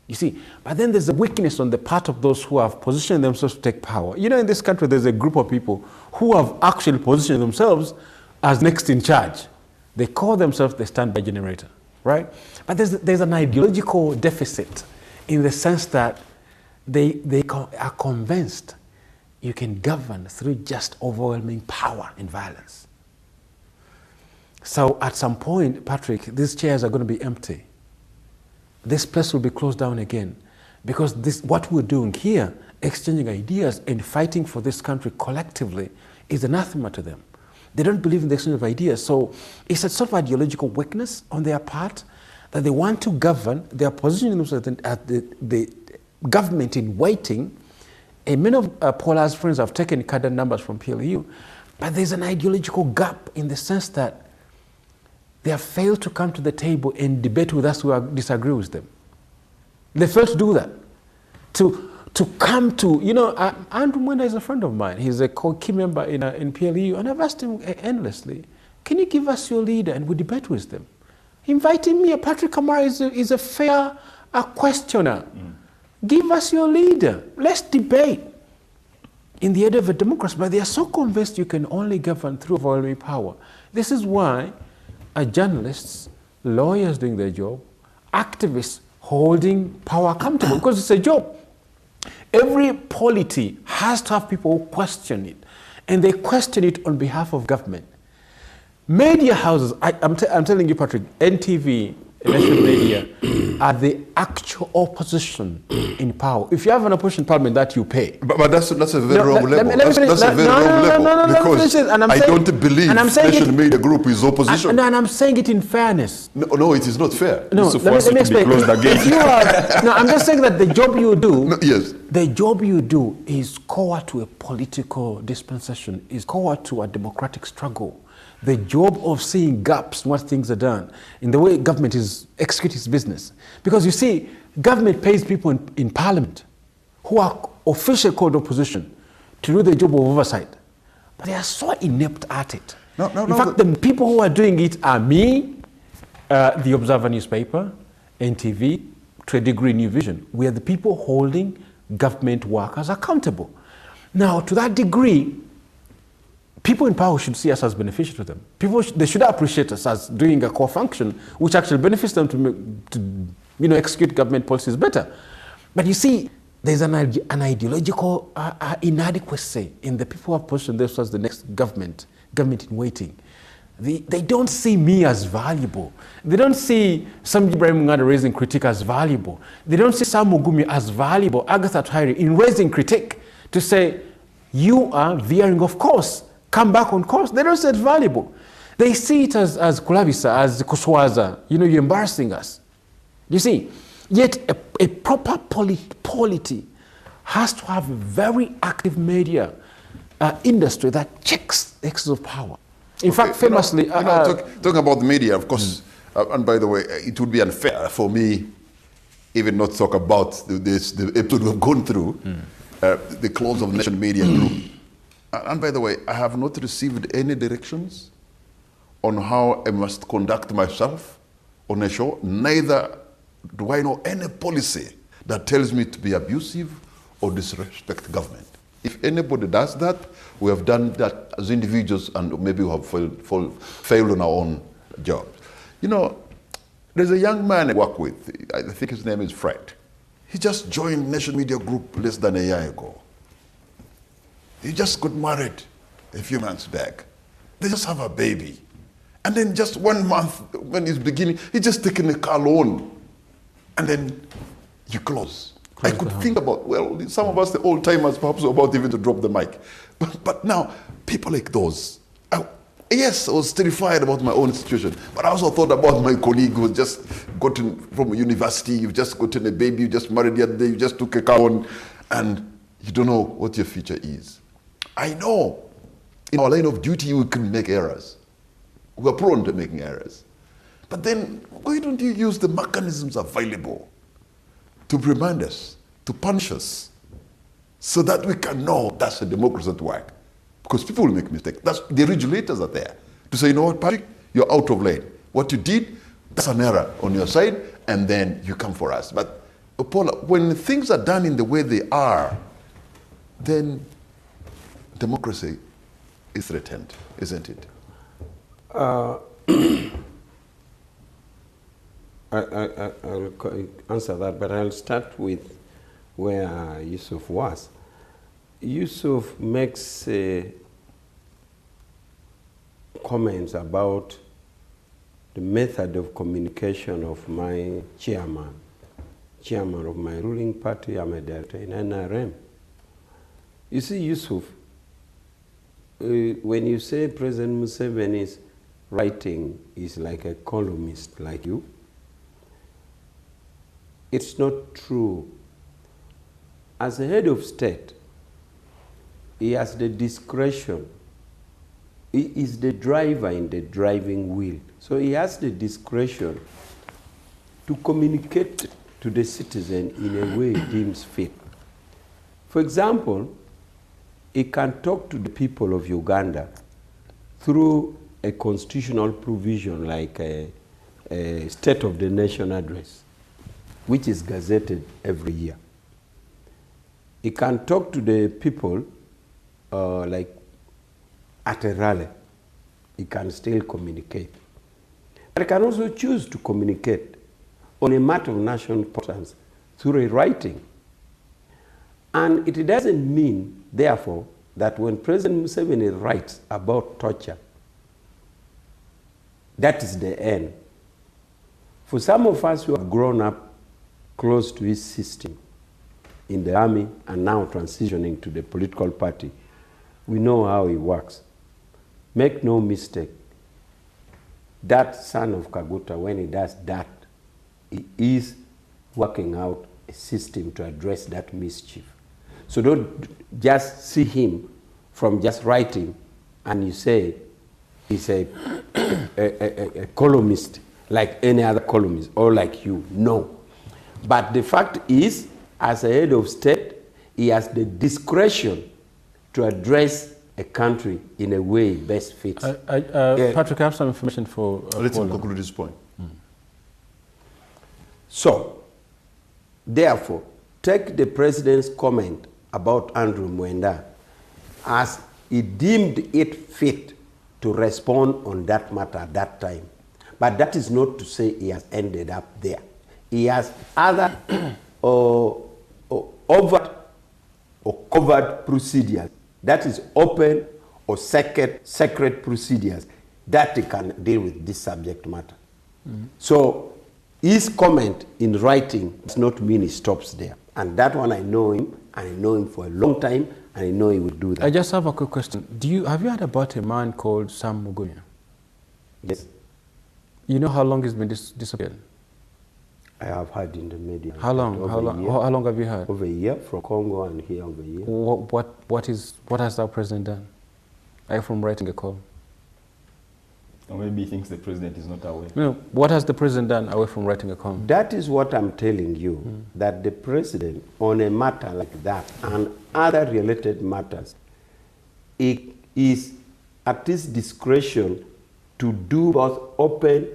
You see, but then there's a weakness on the part of those who have positioned themselves to take power. You know, in this country, there's a group of people who have actually positioned themselves as next in charge. They call themselves the standby generator, right? But there's an ideological deficit in the sense that they are convinced you can govern through just overwhelming power and violence. So at some point, Patrick, these chairs are going to be empty. This place will be closed down again because what we're doing here, exchanging ideas and fighting for this country collectively, is anathema to them. They don't believe in the exchange of ideas. So it's a sort of ideological weakness on their part that they want to govern. They are positioning themselves as the government in waiting. And many of Paula's friends have taken cadre numbers from PLU, but there's an ideological gap in the sense that they have failed to come to the table and debate with us who disagree with them. They failed to do that. To come to, you know, Andrew Mwenda is a friend of mine. He's a key member in PLU, and I've asked him endlessly, can you give us your leader? And we debate with them. Inviting me, Patrick Kamara is a fair questioner. Give us your leader. Let's debate. In the age of a democracy, but they are so convinced you can only govern through overwhelming power. This is why journalists, lawyers doing their job, activists holding power accountable, because it's a job. Every polity has to have people who question it, and they question it on behalf of government. Media houses, I'm telling you, Patrick, NTV, national media, are the actual opposition in power. If you have an opposition parliament that you pay. But that's a very wrong level. That's a very wrong level. Because I don't believe national media group is opposition. And I'm saying it in fairness. No, it is not fair. No, let me explain. I'm just saying that the job you do, yes, the job you do is core to a political dispensation, is core to a democratic struggle. The job of seeing gaps in what things are done, in the way government is executing its business. Because you see, government pays people in parliament who are officially called opposition to do the job of oversight. But they are so inept at it. In fact, the people who are doing it are me, the Observer newspaper, NTV, to a degree New Vision. We are the people holding government workers accountable. Now, to that degree, people in power should see us as beneficial to them. They should appreciate us as doing a core function, which actually benefits them to execute government policies better. But you see, there's an ideological inadequacy in the people who have positioned themselves as the next government in waiting. They don't see me as valuable. They don't see Sam Ibrahim Ngada raising critique as valuable. They don't see Sam Mugumi as valuable, Agatha Twairi, in raising critique to say, you are veering off course. Come back on course. They don't say it's valuable. They see it as Kulabisa, as Kuswaza. You're embarrassing us. You see, yet a proper polity has to have a very active media industry that checks the excess of power. In fact, famously... talking about the media, of course, and by the way, it would be unfair for me even not talk about the episode we've gone through, the close of the Nation Media Group. And by the way, I have not received any directions on how I must conduct myself on a show. Neither do I know any policy that tells me to be abusive or disrespect government. If anybody does that, we have done that as individuals and maybe we have failed on our own jobs. You know, there's a young man I work with, I think his name is Fred. He just joined Nation Media Group less than a year ago. He just got married a few months back. They just have a baby. And then just 1 month when he's beginning, he's just taking a car loan. And then you close. I could think about, well, some of us, the old timers, perhaps about even to drop the mic. But now, people like those, yes, I was terrified about my own situation, but I also thought about my colleague who just gotten from university, you've just gotten a baby, you just married the other day, you just took a car on, and you don't know what your future is. I know in our line of duty we can make errors. We are prone to making errors. But then why don't you use the mechanisms available to remind us, to punish us, so that we can know that's a democracy at work? Because people will make mistakes. The regulators are there to say, you know what, Patrick, you're out of lane. What you did, that's an error on your side, and then you come for us. But Paula, when things are done in the way they are, then democracy is threatened, isn't it? I'll answer that, but I'll start with where Yusuf was. Yusuf makes comments about the method of communication of my chairman of my ruling party, I'm a director in NRM. You see, Yusuf, when you say President Museveni's writing is like a columnist like you, it's not true. As a head of state, he has the discretion. He is the driver in the driving wheel. So he has the discretion to communicate to the citizen in a way he deems fit. For example, he can talk to the people of Uganda through a constitutional provision like a State of the Nation address, which is gazetted every year. He can talk to the people like at a rally. He can still communicate. But he can also choose to communicate on a matter of national importance through a writing. And it doesn't mean, therefore, that when President Museveni writes about torture, that is the end. For some of us who have grown up close to his system in the army and now transitioning to the political party, we know how he works. Make no mistake, that son of Kaguta, when he does that, he is working out a system to address that mischief. So don't just see him from just writing and you say he's a columnist like any other columnist or like you. No. But the fact is, as a head of state, he has the discretion to address a country in a way best fits. Patrick, I have some information for... Let's conclude this point. So, therefore, take the president's comment about Andrew Mwenda as he deemed it fit to respond on that matter at that time. But that is not to say he has ended up there. He has other overt or covert procedures, that is open or secret procedures that he can deal with this subject matter. So his comment in writing does not mean he stops there. And that one I know him, and I know him for a long time, and I know he will do that. I just have a quick question. Have you heard about a man called Sam Mugunya? Yes. You know how long he's been disappeared? I have heard in the media. How long? How long have you heard? Over a year from Congo, and here over a year. What has our president done? Are you from writing a call? Or maybe he thinks the president is not aware. No, what has the president done away from writing a call? That is what I'm telling you, that the president, on a matter like that and other related matters, it is at his discretion to do both open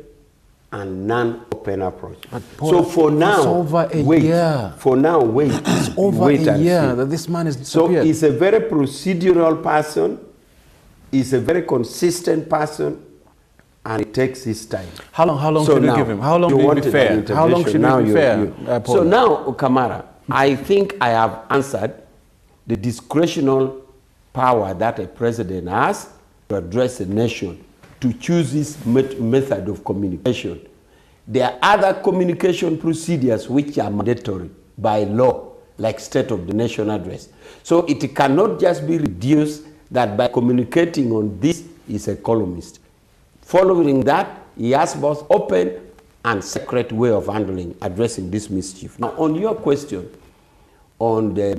and non-open approach. So for now, it's over a year. For now, wait. It's over a year that this man has disappeared. So he's a very procedural person, he's a very consistent person, and it takes his time. How long should we give him? How long should we be fair? How long should we be fair? So now, Kamara, I think I have answered the discretional power that a president has to address a nation, to choose his method of communication. There are other communication procedures which are mandatory by law, like State of the Nation address. So it cannot just be reduced that by communicating on this, he's a columnist. Following that, he has both open and secret way of handling, addressing this mischief. Now, on your question on the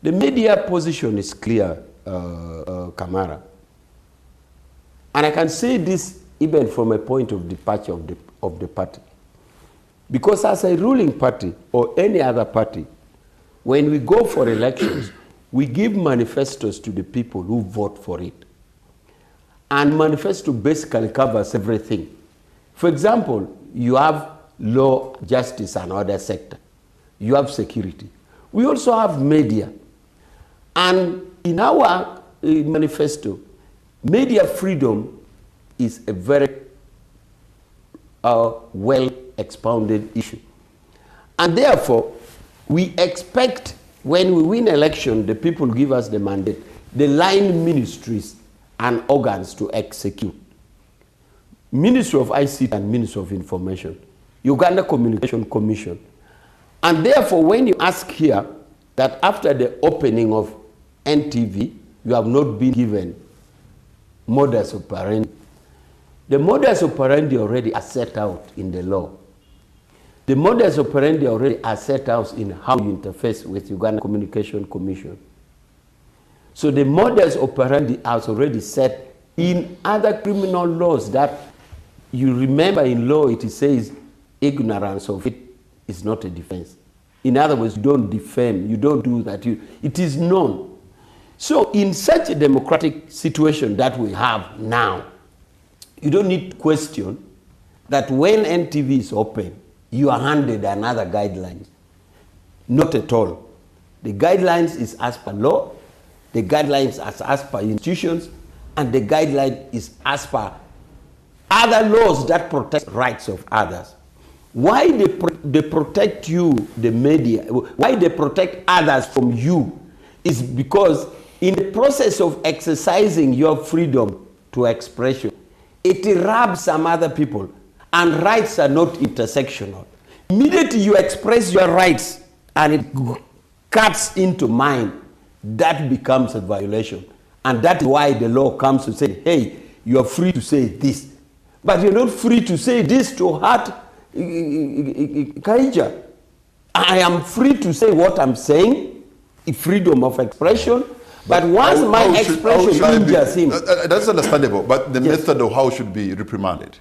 media position is clear, Kamara. And I can say this even from a point of departure of the party. Because as a ruling party or any other party, when we go for elections, we give manifestos to the people who vote for it. And manifesto basically covers everything. For example, you have law, justice, and other sector. You have security. We also have media. And in our manifesto, media freedom is a very well-expounded issue. And therefore, we expect when we win election, the people give us the mandate, the line ministries and organs to execute. Ministry of ICT and Ministry of Information, Uganda Communication Commission. And therefore, when you ask here that after the opening of NTV, you have not been given modus operandi, the modus operandi already are set out in the law. The modus operandi already are set out in how you interface with Uganda Communication Commission. So the modus operandi is already set in other criminal laws that you remember in law it says ignorance of it is not a defense. In other words, you don't defame, you don't do that. It is known. So in such a democratic situation that we have now, you don't need to question that when NTV is open, you are handed another guideline. Not at all. The guidelines is as per law, the guidelines are as per institutions, and the guideline is as per other laws that protect rights of others. Why they protect you, the media, why they protect others from you is because in the process of exercising your freedom to expression, it robs some other people, and rights are not intersectional. Immediately you express your rights and it cuts into mine, that becomes a violation. And that's why the law comes to say, hey, you are free to say this. But you're not free to say this to hurt Kaija. I am free to say what I'm saying, freedom of expression, but once my expression injures him. That's understandable, but the method of how should be reprimanded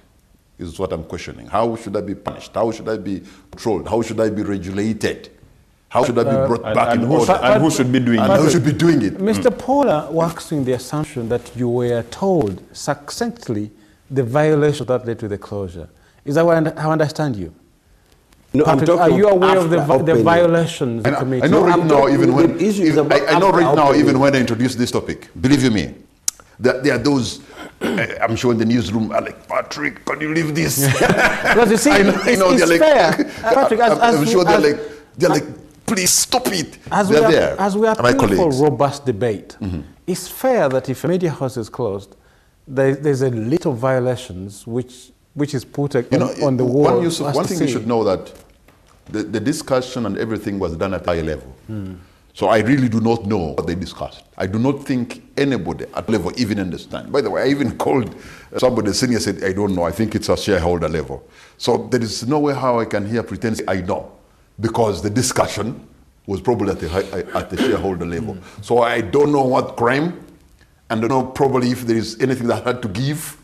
is what I'm questioning. How should I be punished? How should I be controlled? How should I be regulated? How should I be brought back in order? And who should be doing it? And who should be doing it? Mr. Paula works in the assumption that you were told succinctly the violation that led to the closure. Is that how I understand you? No, Patrick, are you aware of the violations the committee? I know right now, even when I introduce this topic, believe you me, there are those, I'm sure in the newsroom, are like, Patrick, can you leave this? Because you see, it's fair. Patrick, I'm sure they're like, please stop it. As we are playing for robust debate, it's fair that if a media house is closed, there's a little violations which is put on the wall. One thing you should know that the discussion and everything was done at high level. So I really do not know what they discussed. I do not think anybody at level even understand. By the way, I even called somebody senior, said, I don't know, I think it's a shareholder level. So there is no way how I can here pretend I know, because the discussion was probably at the shareholder level. So I don't know what crime, and I don't know probably if there is anything that I had to give,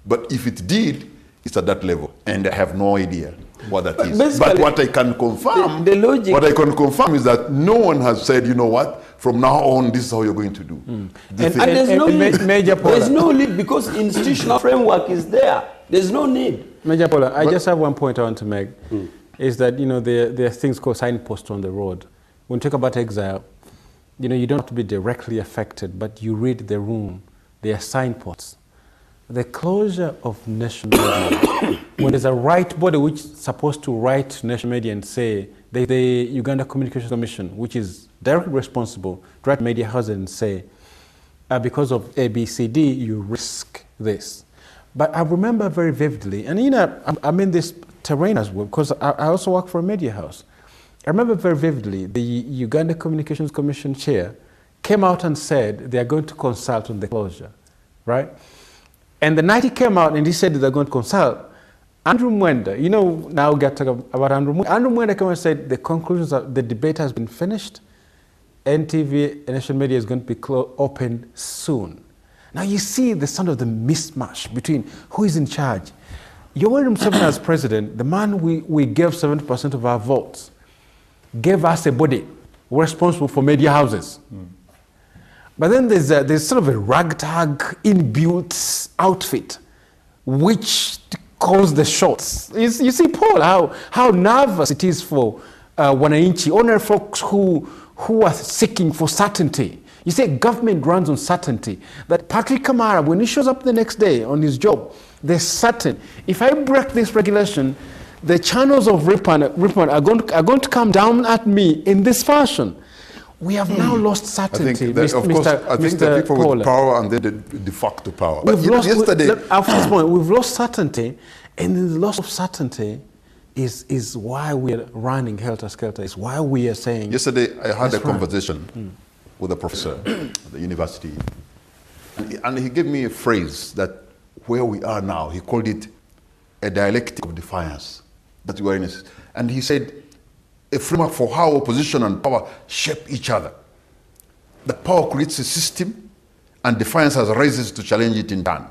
but if it did, it's at that level, and I have no idea what that is. Basically, but what I can confirm, the logic, what I can confirm is that no one has said, you know what, from now on, this is how you're going to do. And there's no need. Major Paula. There's no need because institutional framework is there. There's no need. Major Paula, I just have one point I want to make, is that, you know, there are things called signposts on the road. When you talk about exile, you know, you don't have to be directly affected, but you read the room, there are signposts. The closure of national media, when there's a right body which is supposed to write national media and say, the Uganda Communications Commission, which is directly responsible to write media houses and say, because of ABCD, you risk this. But I remember very vividly, and you know, I'm in this terrain as well, because I also work for a media house. I remember very vividly, the Uganda Communications Commission chair came out and said they are going to consult on the closure, right? And the night he came out and he said they're going to consult, Andrew Mwenda, you know, now we got to talk about Andrew Mwenda. Andrew Mwenda came and said the conclusions of the debate has been finished. NTV, national media, is going to be opened soon. Now you see the sound of the mismatch between who is in charge. Yoweri Museveni as president, the man we gave 70% of our votes, gave us a body responsible for media houses. But then there's sort of a ragtag inbuilt outfit which calls the shots. You see, Paul, how nervous it is for wananchi, ordinary folks who are seeking for certainty. You see, government runs on certainty. That Patrick Kamara, when he shows up the next day on his job, they're certain. If I break this regulation, the channels of report are going to come down at me in this fashion. We have now lost certainty, I think the people Paula. with power and then the de facto power. But yesterday, our first point, we've lost certainty, and the loss of certainty is why we are running helter-skelter. It's why we are saying. Yesterday, I had a conversation with a professor at the university, and he gave me a phrase that where we are now, he called it a dialectic of defiance. That we are in, and he said, a framework for how opposition and power shape each other. The power creates a system, and defiance has rises to challenge it in turn.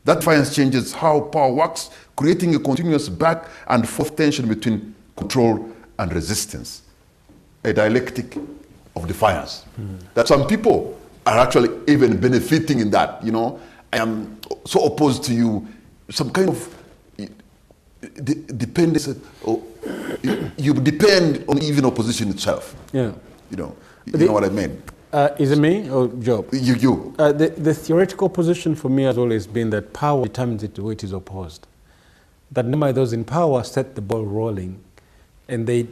That defiance changes how power works, creating a continuous back and forth tension between control and resistance. A dialectic of defiance. That some people are actually even benefiting in that. You know, I am so opposed to you, some kind of dependence, you depend on even opposition itself. Yeah. You know what I mean? Is it me or Job? You. The theoretical position for me has always been that power determines it the way it is opposed. That no matter those in power set the ball rolling, and they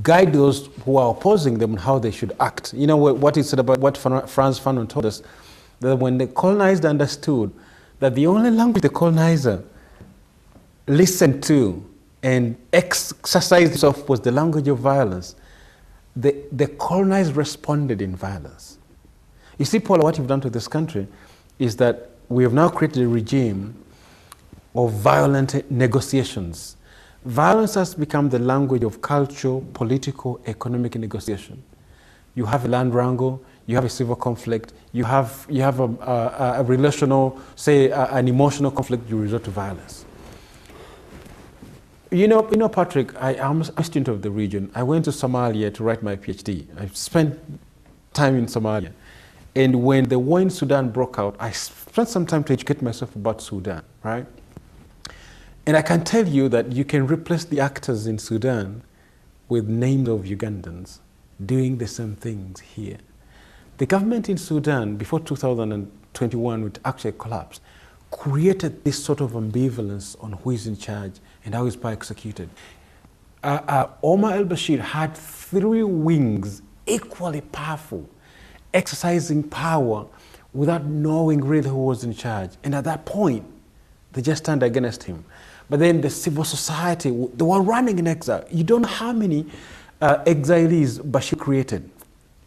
guide those who are opposing them on how they should act. You know what he said about what Frantz Fanon told us, that when the colonized understood that the only language the colonizer listened to and exercised itself was the language of violence, the colonized responded in violence. You see, Paula, what you've done to this country is that we have now created a regime of violent negotiations. Violence has become the language of cultural, political, economic negotiation. You have a land wrangle, you have a civil conflict, you have a relational, say, an emotional conflict, you resort to violence. You know, Patrick, I'm a student of the region. I went to Somalia to write my PhD. I spent time in Somalia. And when the war in Sudan broke out, I spent some time to educate myself about Sudan, right? And I can tell you that you can replace the actors in Sudan with names of Ugandans doing the same things here. The government in Sudan, before 2021, which actually collapsed, created this sort of ambivalence on who is in charge and how is power executed. Omar al-Bashir had three wings, equally powerful, exercising power without knowing really who was in charge. And at that point, they just turned against him. But then the civil society, they were running in exile. You don't know how many exilees Bashir created.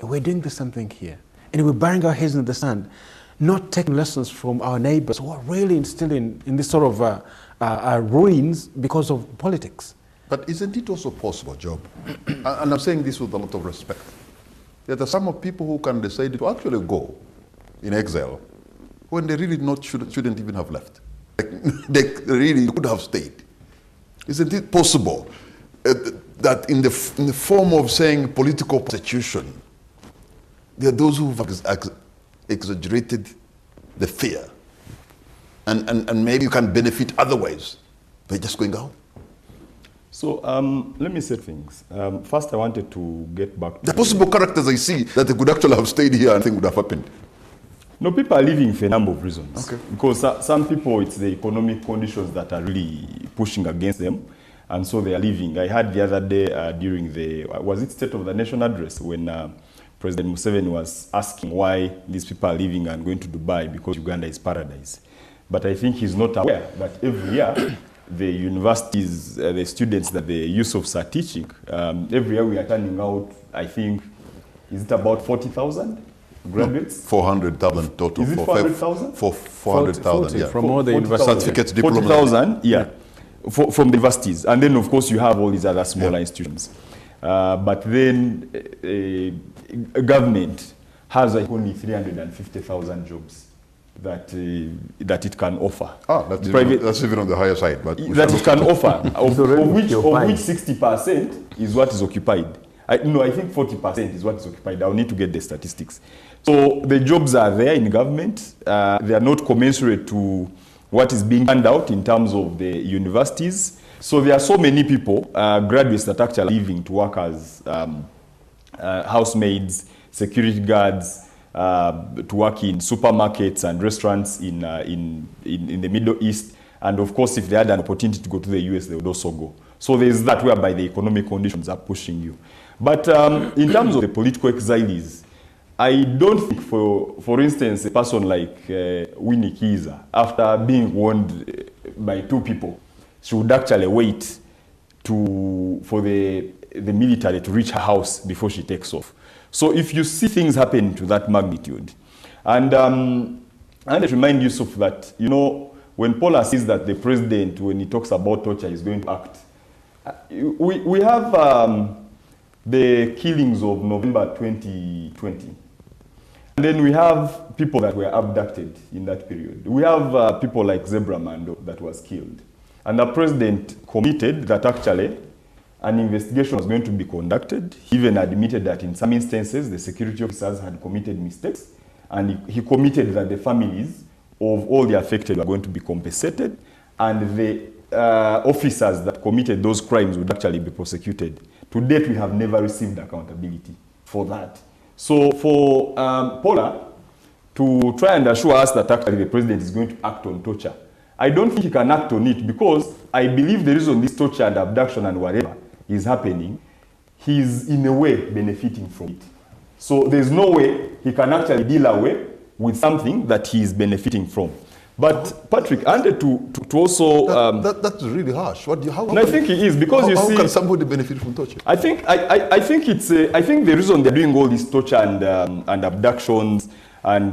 And we're doing the same thing here. And we're burying our heads in the sand, not taking lessons from our neighbors who are really instilled in this sort of ruins because of politics. But isn't it also possible, Job, and I'm saying this with a lot of respect, that there are some of people who can decide to actually go in exile when they really shouldn't even have left. They really could have stayed. Isn't it possible that in the form of saying political persecution, there are those who have exaggerated the fear, and maybe you can benefit otherwise by just going out? So let me say things. First, I wanted to get back to the possible characters I see that they could actually have stayed here and things would have happened. No, people are leaving for a number of reasons. Okay. Because some people, it's the economic conditions that are really pushing against them, and so they are leaving. I heard the other day during the, was it State of the Nation address, when President Museveni was asking why these people are leaving and going to Dubai because Uganda is paradise. But I think he's not aware that every year, the universities, the students that the Yusufs are teaching, every year we are turning out, I think, is it about 40,000 graduates? 400,000 total. Is it 400,000? For 400,000, yeah. From all the universities. Certificates, diplomas. 40,000, yeah, from the universities. And then, of course, you have all these other smaller institutions. But then a government has like only 350,000 jobs that it can offer. That's even on the higher side. But that it can offer, of which 60% is what is occupied. I think 40% is what is occupied. I'll need to get the statistics. So the jobs are there in government. They are not commensurate to what is being handed out in terms of the universities. So there are so many people, graduates that actually are leaving to work as housemaids, security guards, to work in supermarkets and restaurants in the Middle East. And of course, if they had an opportunity to go to the US, they would also go. So there's that whereby the economic conditions are pushing you. But in terms of the political exiles, I don't think, for instance, a person like Winnie Kiza, after being warned by two people, she would actually wait for the military to reach her house before she takes off. So if you see things happen to that magnitude, and I want to remind Yusuf that, when Paula says that the president, when he talks about torture, is going to act, we have the killings of November 2020. And then we have people that were abducted in that period. We have people like Zebra Mando that was killed. And the president committed that actually an investigation was going to be conducted. He even admitted that in some instances, the security officers had committed mistakes. And he committed that the families of all the affected were going to be compensated. And the officers that committed those crimes would actually be prosecuted. To date, we have never received accountability for that. So for Paula to try and assure us that actually the president is going to act on torture, I don't think he can act on it, because I believe the reason this torture and abduction and whatever is happening, he's in a way benefiting from it. So there's no way he can actually deal away with something that he is benefiting from. But Patrick, I wanted to also that's really harsh. I think it is, because you see, how can somebody benefit from torture? I think the reason they're doing all this torture and abductions and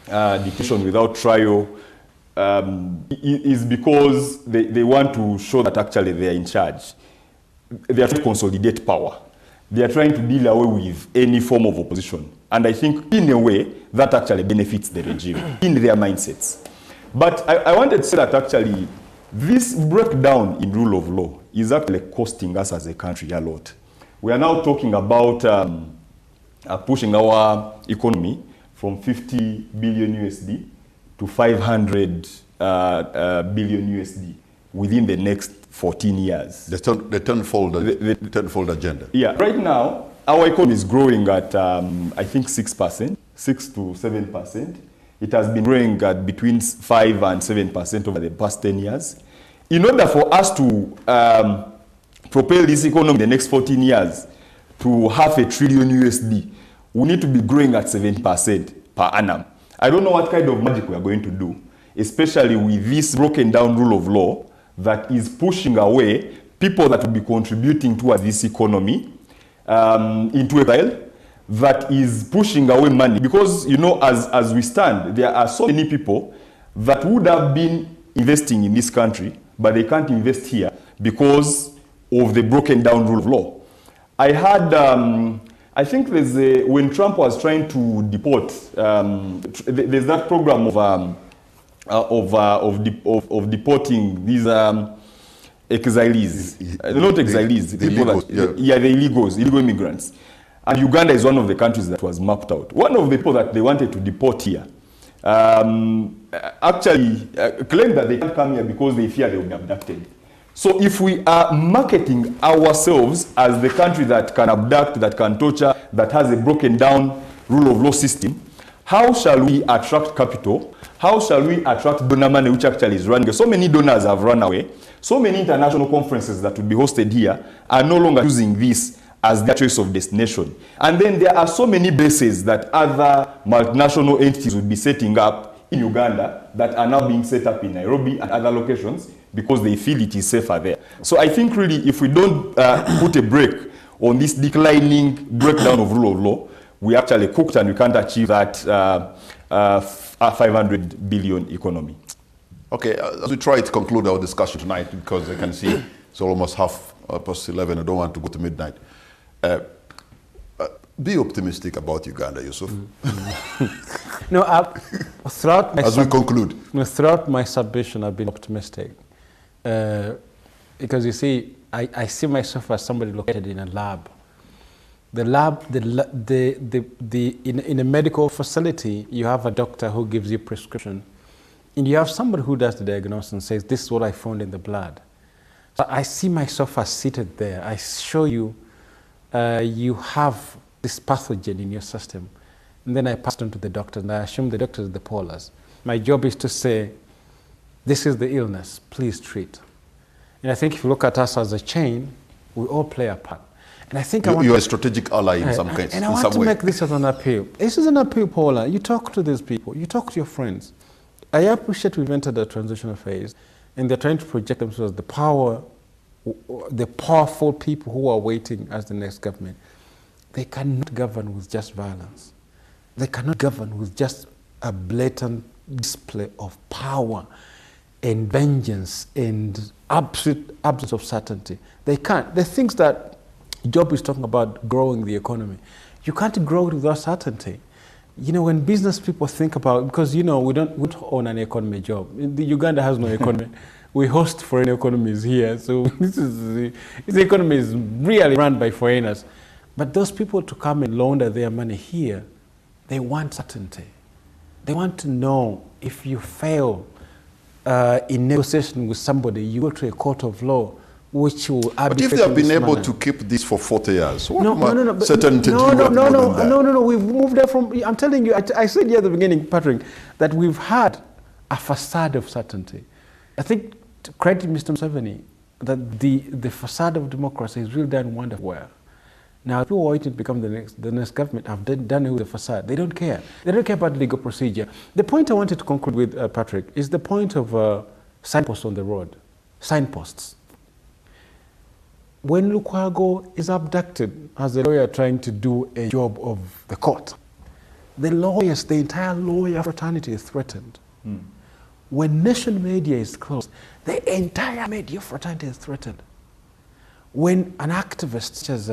detention without trial is because they want to show that actually they are in charge. They are trying to consolidate power. They are trying to deal away with any form of opposition. And I think, in a way, that actually benefits the regime in their mindsets. But I wanted to say that actually, this breakdown in rule of law is actually costing us as a country a lot. We are now talking about pushing our economy from 50 billion USD to 500 billion USD within the next 14 years. The tenfold agenda. Yeah, right now, our economy is growing at, I think, 6%, 6 to 7%. It has been growing at between 5 and 7% over the past 10 years. In order for us to propel this economy in the next 14 years to $500 billion USD, we need to be growing at 7% per annum. I don't know what kind of magic we are going to do, especially with this broken down rule of law that is pushing away people that will be contributing towards this economy into exile, that is pushing away money. Because, you know, as we stand, there are so many people that would have been investing in this country, but they can't invest here because of the broken down rule of law. I had, I think when Trump was trying to deport, there's that program of deporting these exiles, not exiles, the people illegals, that, yeah, the illegals, illegal immigrants. And Uganda is one of the countries that was mapped out. One of the people that they wanted to deport here actually claimed that they can't come here because they fear they will be abducted. So if we are marketing ourselves as the country that can abduct, that can torture, that has a broken down rule of law system, how shall we attract capital? How shall we attract donor money, which actually is running? So many donors have run away. So many international conferences that would be hosted here are no longer using this as their choice of destination. And then there are so many bases that other multinational entities would be setting up in Uganda that are now being set up in Nairobi and other locations because they feel it is safer there. So I think really if we don't put a break on this declining breakdown of rule of law, we actually cooked and we can't achieve that 500 billion economy. Okay, as we try to conclude our discussion tonight, because I can see it's almost past 11, I don't want to go to midnight. Be optimistic about Uganda, Yusuf. No, throughout my as we conclude. No, throughout my submission, I've been optimistic. Because you see, I see myself as somebody located in a lab. The lab, in a medical facility, you have a doctor who gives you prescription. And you have somebody who does the diagnosis and says, this is what I found in the blood. So I see myself as seated there. I show you, you have this pathogen in your system. And then I pass it on to the doctor, and I assume the doctor is the polars. My job is to say, this is the illness, please treat. And I think if you look at us as a chain, we all play a part. And I think you're a strategic ally in some case. And I want to make this as an appeal. This is an appeal, Paula. You talk to these people, you talk to your friends. I appreciate we've entered a transitional phase, and they're trying to project themselves as the powerful people who are waiting as the next government. They cannot govern with just violence. They cannot govern with just a blatant display of power and vengeance and absolute absence of certainty. They can't. The things that Job is talking about, growing the economy, you can't grow it without certainty. You know, when business people think about, because, you know, we don't own an economy job. Uganda has no economy. We host foreign economies here. So this economy is really run by foreigners. But those people to come and launder their money here, they want certainty. They want to know if you fail in negotiation with somebody, you go to a court of law, which will arbitrate. But if they have been able to keep this for 40 years, what no, certainty do you have more than that? No, we've moved there from, I'm telling you, I said here at the beginning, Patrick, that we've had a facade of certainty. I think, to credit Mr. Museveni, that the facade of democracy has really done wonderful work. Now, people waiting to become the next government have done it with the facade. They don't care. They don't care about legal procedure. The point I wanted to conclude with, Patrick, is the point of signposts on the road. Signposts. When Lukwago is abducted as a lawyer trying to do a job of the court, the lawyers, the entire lawyer fraternity is threatened. When nation media is closed, the entire media fraternity is threatened. When an activist such as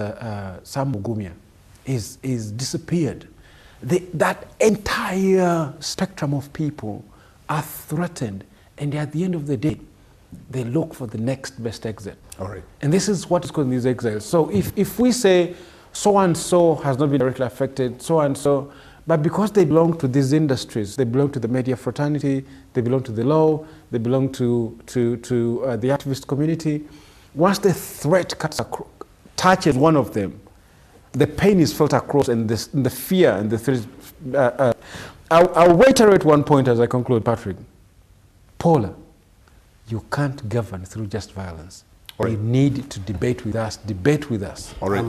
Sam Mugumya is disappeared, that entire spectrum of people are threatened, and at the end of the day, they look for the next best exit. All right. And this is what is causing these exiles. So if we say so-and-so has not been directly affected, so-and-so, but because they belong to these industries, they belong to the media fraternity, they belong to the law, they belong to the activist community, once the threat touches one of them, the pain is felt across, and the fear and the threat. I'll reiterate one point as I conclude, Patrick. Paula, you can't govern through just violence. Right. You need to debate with us. Debate with us. All right.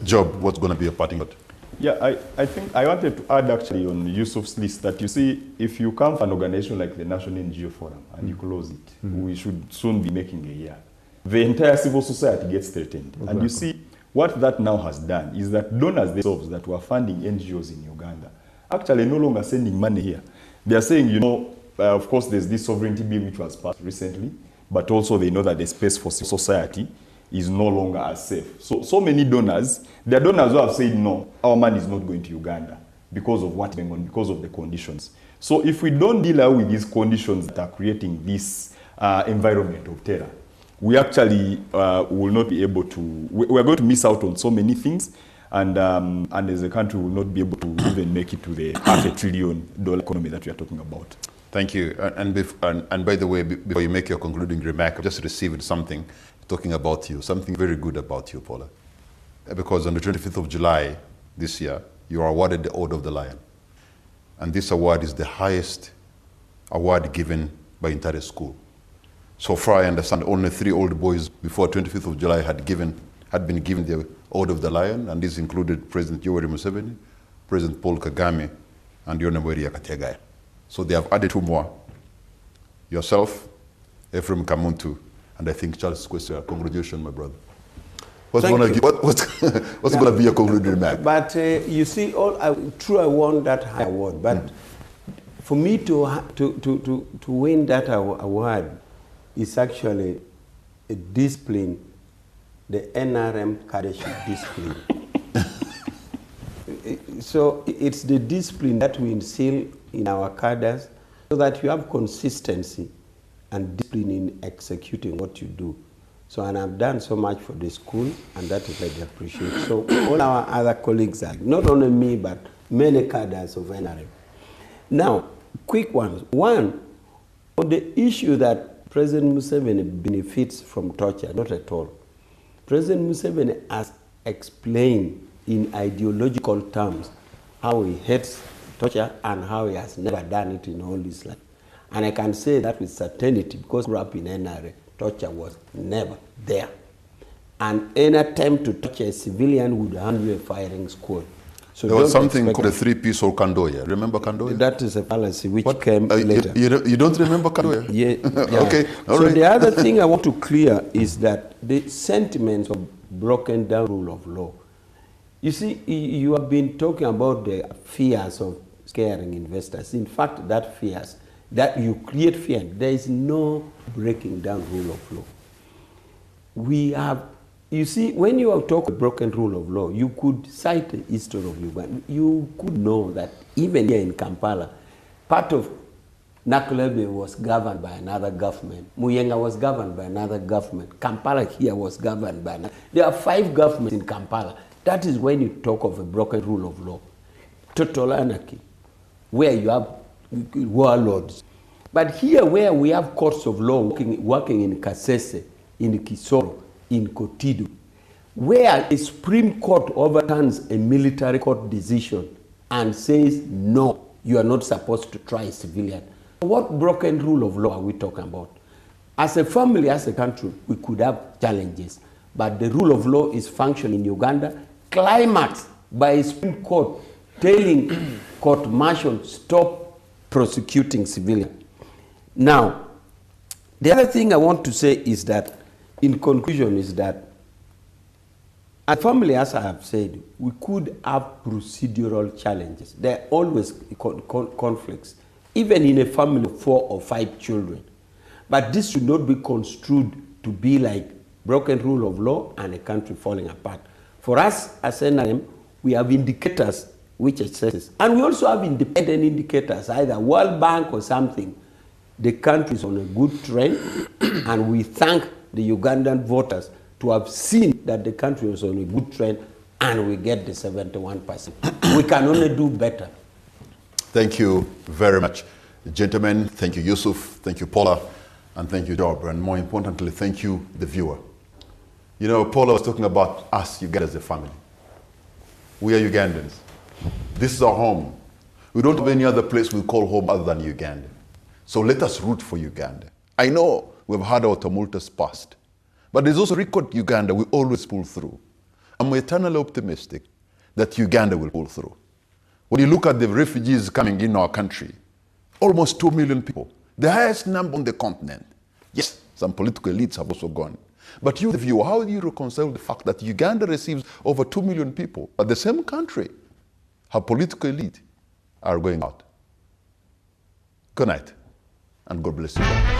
Job, what's going to be a parting shot? Yeah, I think I wanted to add actually on Yusuf's list that you see, if you come from an organization like the National NGO Forum and you close it, we should soon be making a year. The entire civil society gets threatened. And you see, What that now has done is that donors themselves that were funding NGOs in Uganda actually no longer sending money here. They are saying, you know, of course there's this sovereignty bill which was passed recently, but also they know that the space for society is no longer as safe. So many donors, there are donors who have said, no, our money is not going to Uganda because of what's going on, because of the conditions. So if we don't deal with these conditions that are creating this environment of terror, we actually will not be able to, we're going to miss out on so many things, and as a country will not be able to even make it to the $500 billion economy that we are talking about. Thank you. And by the way, before you make your concluding remark, I just received something talking about you, something very good about you, Paula. Because on the 25th of July this year, you are awarded the Order of the Lion. And this award is the highest award given by entire school. So far, I understand only 3 old boys before 25th of July had been given the Order of the Lion, and this included President Yoweri Museveni, President Paul Kagame, and Yona Mweri Kategaya. So they have added 2 more. Yourself, Ephraim Kamuntu, and I think Charles Kwesi. Congratulations, my brother. What's going to be your concluding remark? But you see, true, I won that high award. But for me to win that award is actually a discipline, the NRM cadetship discipline. So it's the discipline that we instill in our cadres so that you have consistency and discipline in executing what you do. So, and I've done so much for the school, and that is what I appreciate. So all our other colleagues are, not only me, but many cadres of NRM. Now, quick ones. One, on the issue that President Museveni benefits from torture, not at all. President Museveni has explained in ideological terms how he hates torture and how he has never done it in all his life. And I can say that with certainty because I grew up in NRA, torture was never there. And any attempt to torture a civilian would hand you a firing squad. So there was something called the 3-piece or Kandoya. Remember Kandoya? That is a fallacy which came later. You don't remember Kandoya? Yeah. Okay, all so right. The other thing I want to clear is that the sentiments of broken down rule of law. You see, you have been talking about the fears of scaring investors. In fact, that fears, that you create fear. There is no breaking down rule of law. We have, you see, when you have talked about broken rule of law, you could cite the history of Uganda. You could know that even here in Kampala, part of Nakulebe was governed by another government. Muyenga was governed by another government. Kampala here was governed by another. There are 5 governments in Kampala. That is when you talk of a broken rule of law. Total anarchy, where you have warlords. But here where we have courts of law working in Kasese, in Kisoro, in Kotidu, where a Supreme Court overturns a military court decision and says, no, you are not supposed to try a civilian. What broken rule of law are we talking about? As a family, as a country, we could have challenges, but the rule of law is functioning in Uganda, climaxed by a Supreme Court telling court-martial stop prosecuting civilians. Now, the other thing I want to say is that, in conclusion, is that as a family, as I have said, we could have procedural challenges. There are always conflicts, even in a family of 4 or 5 children. But this should not be construed to be like broken rule of law and a country falling apart. For us as NRM, we have indicators which assesses, and we also have independent indicators, either World Bank or something. The country is on a good trend, and we thank the Ugandan voters to have seen that the country is on a good trend, and we get the 71%. We can only do better. Thank you very much, gentlemen. Thank you, Yusuf. Thank you, Paula. And thank you, Job. And more importantly, thank you, the viewer. You know, Paula was talking about us, Uganda, as a family. We are Ugandans. This is our home. We don't have any other place we call home other than Uganda. So let us root for Uganda. I know we've had our tumultuous past, but there's also record Uganda we always pull through. I'm eternally optimistic that Uganda will pull through. When you look at the refugees coming in our country, almost 2 million people, the highest number on the continent. Yes, some political elites have also gone. But you, the viewer, how do you reconcile the fact that Uganda receives over 2 million people, but the same country, her political elite are going out? Good night, and God bless you.